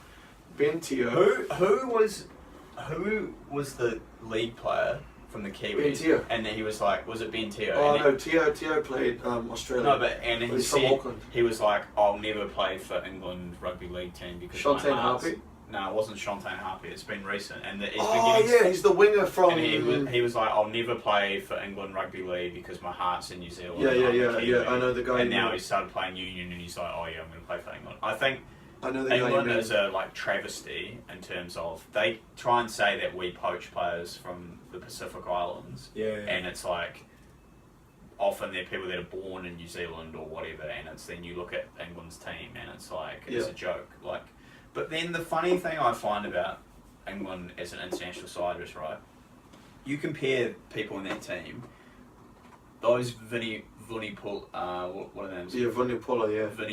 Ben Teo.
Who was the lead player from the Kiwis?
Ben Teo.
And then he was like, was it Ben Teo?
Oh
And
no, Teo played Australia.
No, but and he
He's from
said
Auckland.
he was like, I'll never play for England rugby league team because my
Shantae
heart's-"
Harpy?
No, it wasn't Shantae Harpy. It's been recent, and he's
Oh
been getting.
yeah, he's the winger from.
And he was like, I'll never play for England rugby league because my heart's in New Zealand.
Yeah,
and I'm a
yeah.
Kiwi."
I know the guy.
And
you
now
mean.
he started playing Union, and he's like, oh yeah, I'm going to play for England. I think
I know the guy. you
England
mean.
is a like travesty in terms of they try and say that we poach players from the Pacific Islands,
Yeah.
and it's like often they're people that are born in New Zealand or whatever, and it's then you look at England's team and it's like it's
Yeah.
a joke. Like, but then the funny thing I find about England as an international side is right. You compare people in that team, those Vunipola, what are their names?
Yeah, Vunipola, yeah.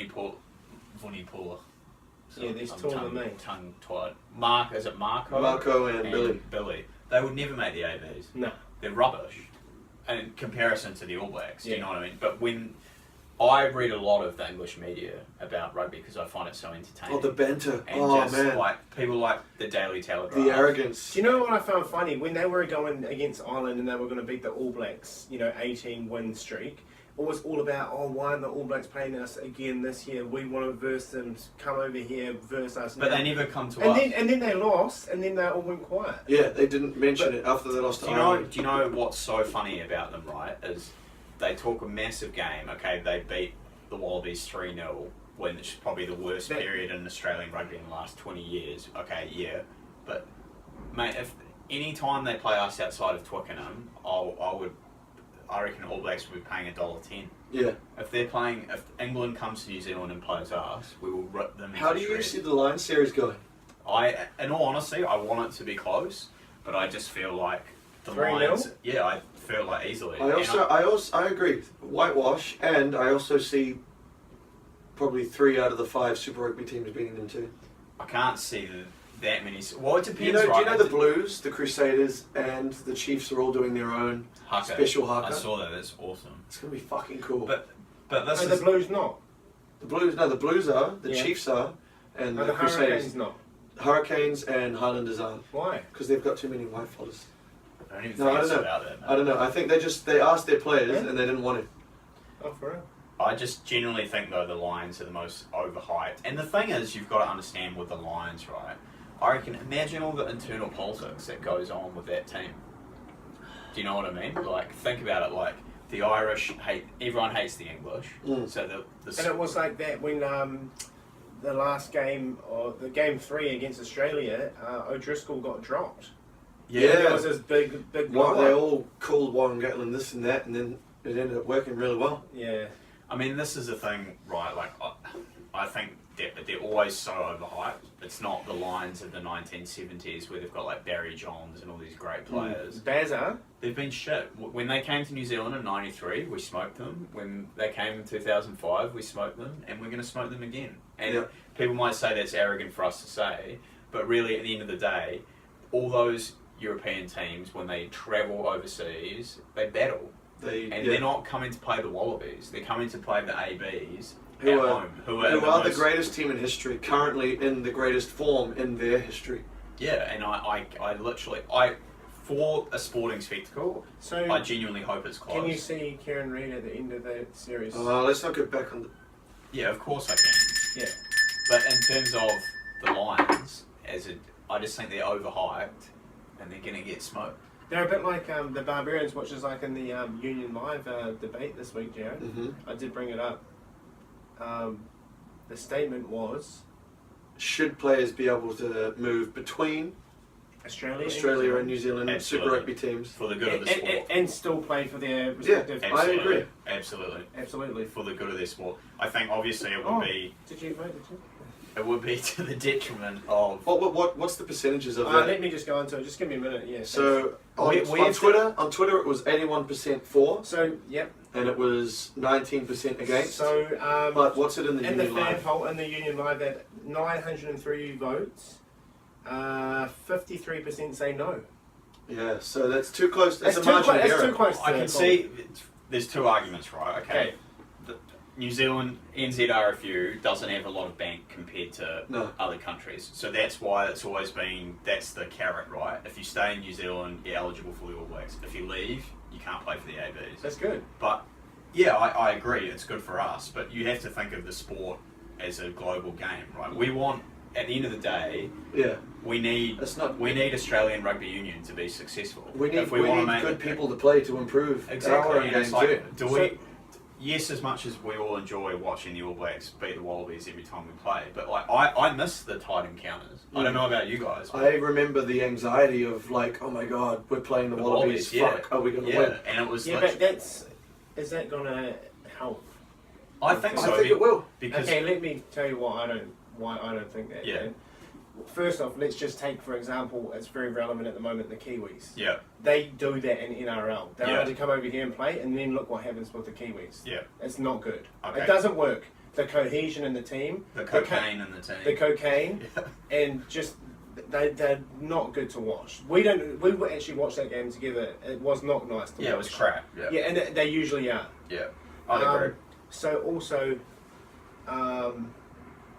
Vunipola.
Yeah, they're taller than me.
Tongue tied. Is it Marco?
Marco and Billy.
Billy. They would never make the ABs.
No.
They're rubbish in comparison to the All Blacks. Do you
Yeah.
know what I mean? But when I read a lot of the English media about rugby because I find it so entertaining.
Oh, the banter.
and
Oh
just
man,
like people like the Daily Telegraph.
the arrogance.
Do you know what I found funny? When they were going against Ireland and they were going to beat the All Blacks, 18-win streak, it was all about, why aren't the All Blacks playing us again this year? We want to verse them, come over here, verse us.
But
now.
they never come to
and
us.
then they lost, and then they all went quiet.
Yeah, they didn't mention
But-
it after they lost to
Do you know?
Ireland.
Do you know what's so funny about them? Right, is they talk a massive game. Okay, they beat the Wallabies 3-0 when it's probably the worst
That-
period in Australian rugby in the last 20 years. Okay, yeah, but mate, if any time they play us outside of Twickenham, I reckon All Blacks will be paying $1.10.
Yeah.
If England comes to New Zealand and plays us, we will rip them.
How
into
do you
shreds.
see the Lions series going?
In all honesty, I want it to be close, but I just feel like the
3-0?
Lions. Yeah, I feel like easily.
I agree. Whitewash, and I also see probably 3 out of the 5 Super Rugby teams beating them too.
I can't see that many. Well, it depends.
Do you know
right?
the Blues, the Crusaders, and the Chiefs are all doing their own
Haka.
special haka?
I saw that. That's awesome.
It's gonna be fucking cool.
But this
And
is
the Blues not.
the Blues are, the
Yeah.
Chiefs are, and
And
the
the
Crusaders.
Hurricanes not.
Hurricanes and Highlanders aren't,
Why?
because they've got too many white fellas.
I don't even
No,
think
I
it's
don't know.
about that. Man.
I don't know. I think they asked their players
Yeah.
and they didn't want it.
Oh, for real?
I just generally think though the Lions are the most overhyped. And the thing is, you've got to understand with the Lions, right? I reckon imagine all the internal politics that goes on with that team. Do you know what I mean? Like think about it. Like the Irish hate everyone hates the English.
Mm.
So
And it was like that when the last game, or the game 3 against Australia, O'Driscoll got dropped.
Yeah.
And there was this big
Well, they
blow-up.
all called Warren Gatland this and that, and then it ended up working really well.
Yeah.
I mean, this is the thing, right? Like, I think they're always so overhyped. It's not the Lions of the 1970s where they've got like Barry Johns and all these great players.
Bazza.
They've been shit. When they came to New Zealand in '93, we smoked them. When they came in 2005, we smoked them, and we're going to smoke them again. And people might say that's arrogant for us to say, but really, at the end of the day, all those European teams, when they travel overseas, they battle. They're not coming to play the Wallabies. They're coming to play the ABs at home. Who are
the greatest team in history, currently in the greatest form in their history.
Yeah, and I literally, for a sporting spectacle,
so
I genuinely hope it's close.
Can you see Kieran Read at the end of the series?
Let's not get back on the...
Yeah, of course I can.
Yeah.
But in terms of the Lions, I just think they're overhyped and they're going to get smoked.
They're a bit like the Barbarians, which is like in the Union Live debate this week, Jared.
Mm-hmm.
I did bring it up. The statement was...
Should players be able to move between Australia and New Zealand
Absolutely.
Super Rugby teams?
For the good of the sport.
And still play for their respective...
I agree.
Absolutely. For the good of their sport. I think obviously it would be...
Did you vote?
It would be to the detriment of...
What's the percentages of that?
Let me just go into it. Just give me a minute. Yeah.
So on Twitter it was 81% for.
So yep.
And it was 19% against.
So
but what's it in the Union Live?
Poll in the Union Live at 903 votes, 53% say no.
Yeah. So that's too close. It's a margin of error.
It's too close.
I can see there's two arguments, right? Okay. New Zealand, NZ RFU doesn't have a lot of bank compared to other countries. So that's why it's always been, that's the carrot, right? If you stay in New Zealand, you're eligible for the All Blacks. If you leave, you can't play for the ABs.
That's good.
But, yeah, I agree, it's good for us. But you have to think of the sport as a global game, right? We want, at the end of the day, we need Australian Rugby Union to be successful.
We need good people to play to improve our own game too.
Yes, as much as we all enjoy watching the All Blacks beat the Wallabies every time we play, but like I miss the tight encounters. I don't know about you guys.
I remember the anxiety of like, oh my god, we're playing the Wallabies. Fuck, are we going to win?
And it was.
Yeah, but is that going to help?
I think so.
I think it will.
Because let me tell you why I don't think that.
Yeah.
Man. First off, let's just take, for example, it's very relevant at the moment, the Kiwis.
Yeah.
They do that in NRL. They're allowed to come over here and play, and then look what happens with the Kiwis.
Yeah.
It's not good.
Okay.
It doesn't work. The cohesion in the team.
The cocaine in the team.
The cocaine. And just, they're not good to watch. We actually watched that game together. It was not nice to watch.
Yeah, it was crap. Yeah.
Yeah, and they usually are.
Yeah. I agree.
So also,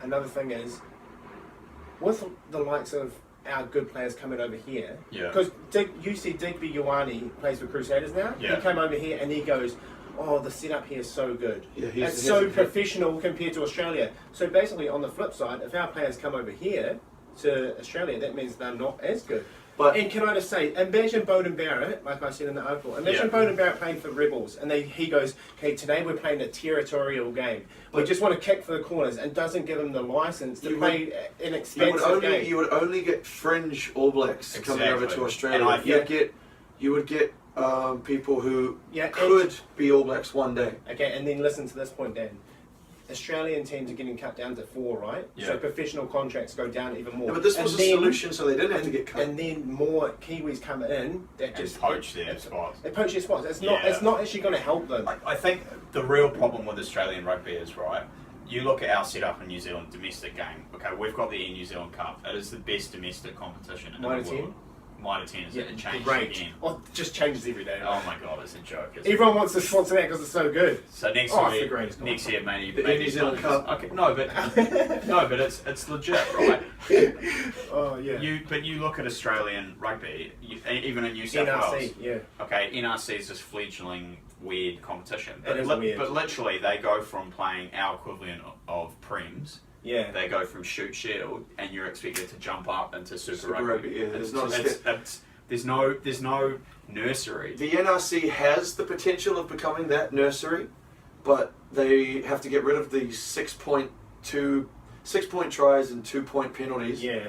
another thing is, with the likes of our good players coming over here, because you see Digby Ioane plays for Crusaders now. He came over here and he goes, oh, the setup here is so good. Yeah, it's so professional compared to Australia. So basically, on the flip side, if our players come over here to Australia, that means they're not as good. And can I just say, imagine Bowden Barrett, like I said in the article, imagine Bowden Barrett playing for Rebels, and he goes, okay, today we're playing a territorial game. We just want to kick for the corners, and doesn't give him the license to play an expensive game.
You would only get fringe All Blacks coming over to Australia.
And
you would get people who could be All Blacks one day.
Okay, and then listen to this point, Dan. Australian teams are getting cut down to 4, right? Yeah. So professional contracts go down even more.
Yeah, but this was a solution, so they didn't have to get cut.
And then more Kiwis come in that just
poach their spots.
They poach their spots. It's not actually going to help them.
I think the real problem with Australian rugby is, right, you look at our setup in New Zealand domestic game. Okay, we've got the New Zealand Cup. It is the best domestic competition in the world. Mitre 10 is it changed again.
Oh, it just changes every day.
Oh my god, it's a joke.
Everyone wants to sponsor that because it's so good.
So next year, maybe
the New Zealand Cup.
Okay, no, but it's legit, right?
Oh yeah.
But you look at Australian rugby, even in New South Wales.
Yeah.
Okay, NRC is this fledgling weird competition, but
weird.
But literally they go from playing our equivalent of Prems.
Yeah.
They go from shoot shield, and you're expected to jump up into Super Rugby.
Yeah,
there's no nursery.
The NRC has the potential of becoming that nursery, but they have to get rid of the 6 point tries and 2 point penalties.
Yeah.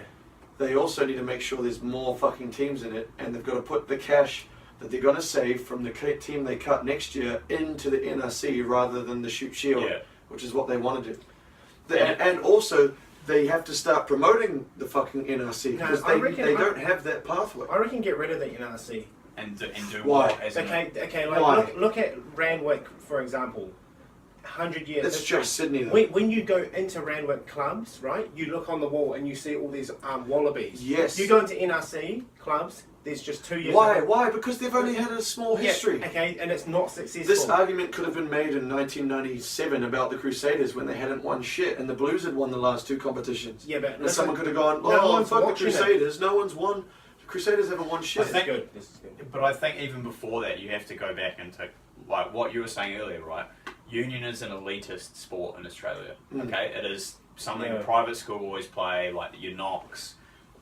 They also need to make sure there's more fucking teams in it, and they've got to put the cash that they're going to save from the team they cut next year into the NRC rather than the shoot shield, which is what they want to do. And also, they have to start promoting the fucking NRC because they don't have that pathway.
I reckon get rid of the NRC.
And do
Why?
what? As
Okay, like
Why?
look at Randwick, for example. 100 years.
That's
history.
just Sydney, though.
When you go into Randwick clubs, right, you look on the wall and you see all these wallabies.
Yes.
You go into NRC clubs, there's just 2 years.
Why? Why? Because they've only had a small history.
Yeah, okay, and it's not successful.
This argument could have been made in 1997 about the Crusaders when they hadn't won shit and the Blues had won the last 2 competitions.
Yeah, but
And someone could have gone,
no one's
fuck the
watching
Crusaders. No one's won. The Crusaders haven't won shit.
I think-
This is good.
But I think even before that, you have to go back into like what you were saying earlier, right? Union is an elitist sport in Australia. Okay, it is something private school always play, like your Knox.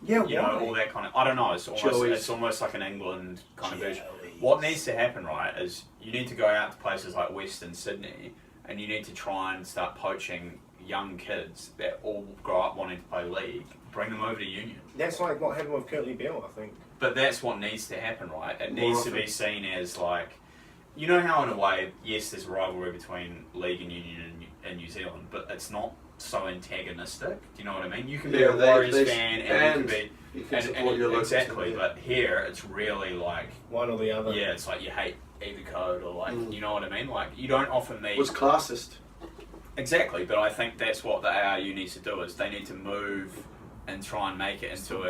Yeah,
You know, all that kind of. I don't know. It's almost like an England kind of version. What needs to happen, right, is you need to go out to places like Western Sydney, and you need to try and start poaching young kids that all grow up wanting to play league. Bring them over to Union.
That's like what happened with Curtly Beale, I think.
But that's what needs to happen, right? It
More
needs to
often.
be seen as like, you know how in a way, yes, there's a rivalry between League and Union in New Zealand, but it's not so antagonistic. Do you know what I mean? You can be a Warriors fan and you can be
you can support your local
exactly.
team,
But here, it's really like
One or the other.
yeah, it's like you hate either code or like you know what I mean. Like you don't often meet
It was classist.
exactly, but I think that's what the ARU needs to do is they need to move and try and make it into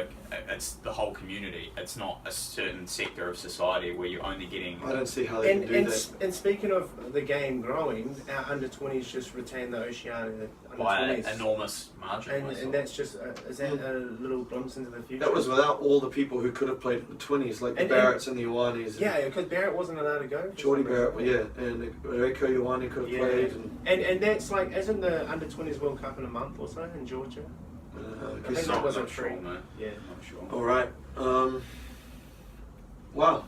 it's the whole community. It's not a certain sector of society where you're only getting.
I don't see how they can do that.
And speaking of the game growing, our under-20s just retained the Oceania
By an
under-20s.
enormous margin.
And that's just, is that a little glimpse into the future?
That was without all the people who could have played in the 20s, like the
And-
Barretts and the Iwanis.
Yeah, because Barrett wasn't allowed to go. for
Geordie
some reason.
Barrett, yeah, and Reiko Iwani could have played.
And that's like, isn't the under-20s World Cup in a month or so in Georgia?
I
think
guess
that
so.
was
not
a
sure,
free.
man.
Yeah.
Not sure.
All right. Wow.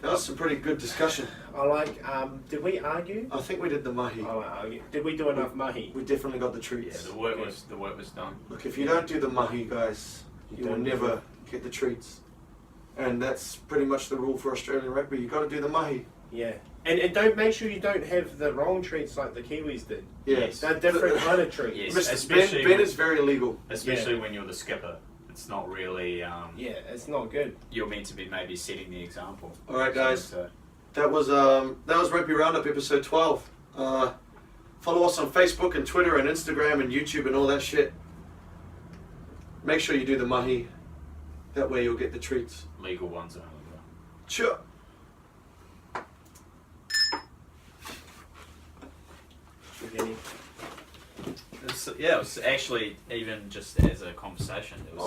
That was some pretty good discussion.
I like, did we argue?
I think we did the mahi.
I like argue. Did we do enough mahi?
We definitely got the
Yeah,
treats.
the work was done.
Look, if you don't do the mahi, guys, you will
don't
never get the treats. And that's pretty much the rule for Australian rugby. You got to do the mahi.
Yeah. And don't make sure you don't have the wrong treats like the Kiwis did.
Yes.
They're different kind of treats.
Yes.
Mr.
Especially
Ben is very legal.
Especially when you're the skipper. It's not really.
Yeah, it's not good.
You're meant to be maybe setting the example.
All right, guys.
So,
That was Rugby Roundup episode 12. Follow us on Facebook and Twitter and Instagram and YouTube and all that shit. Make sure you do the mahi. That way you'll get the treats.
legal ones only.
Sure.
Spaghetti.
It was actually even just as a conversation. It was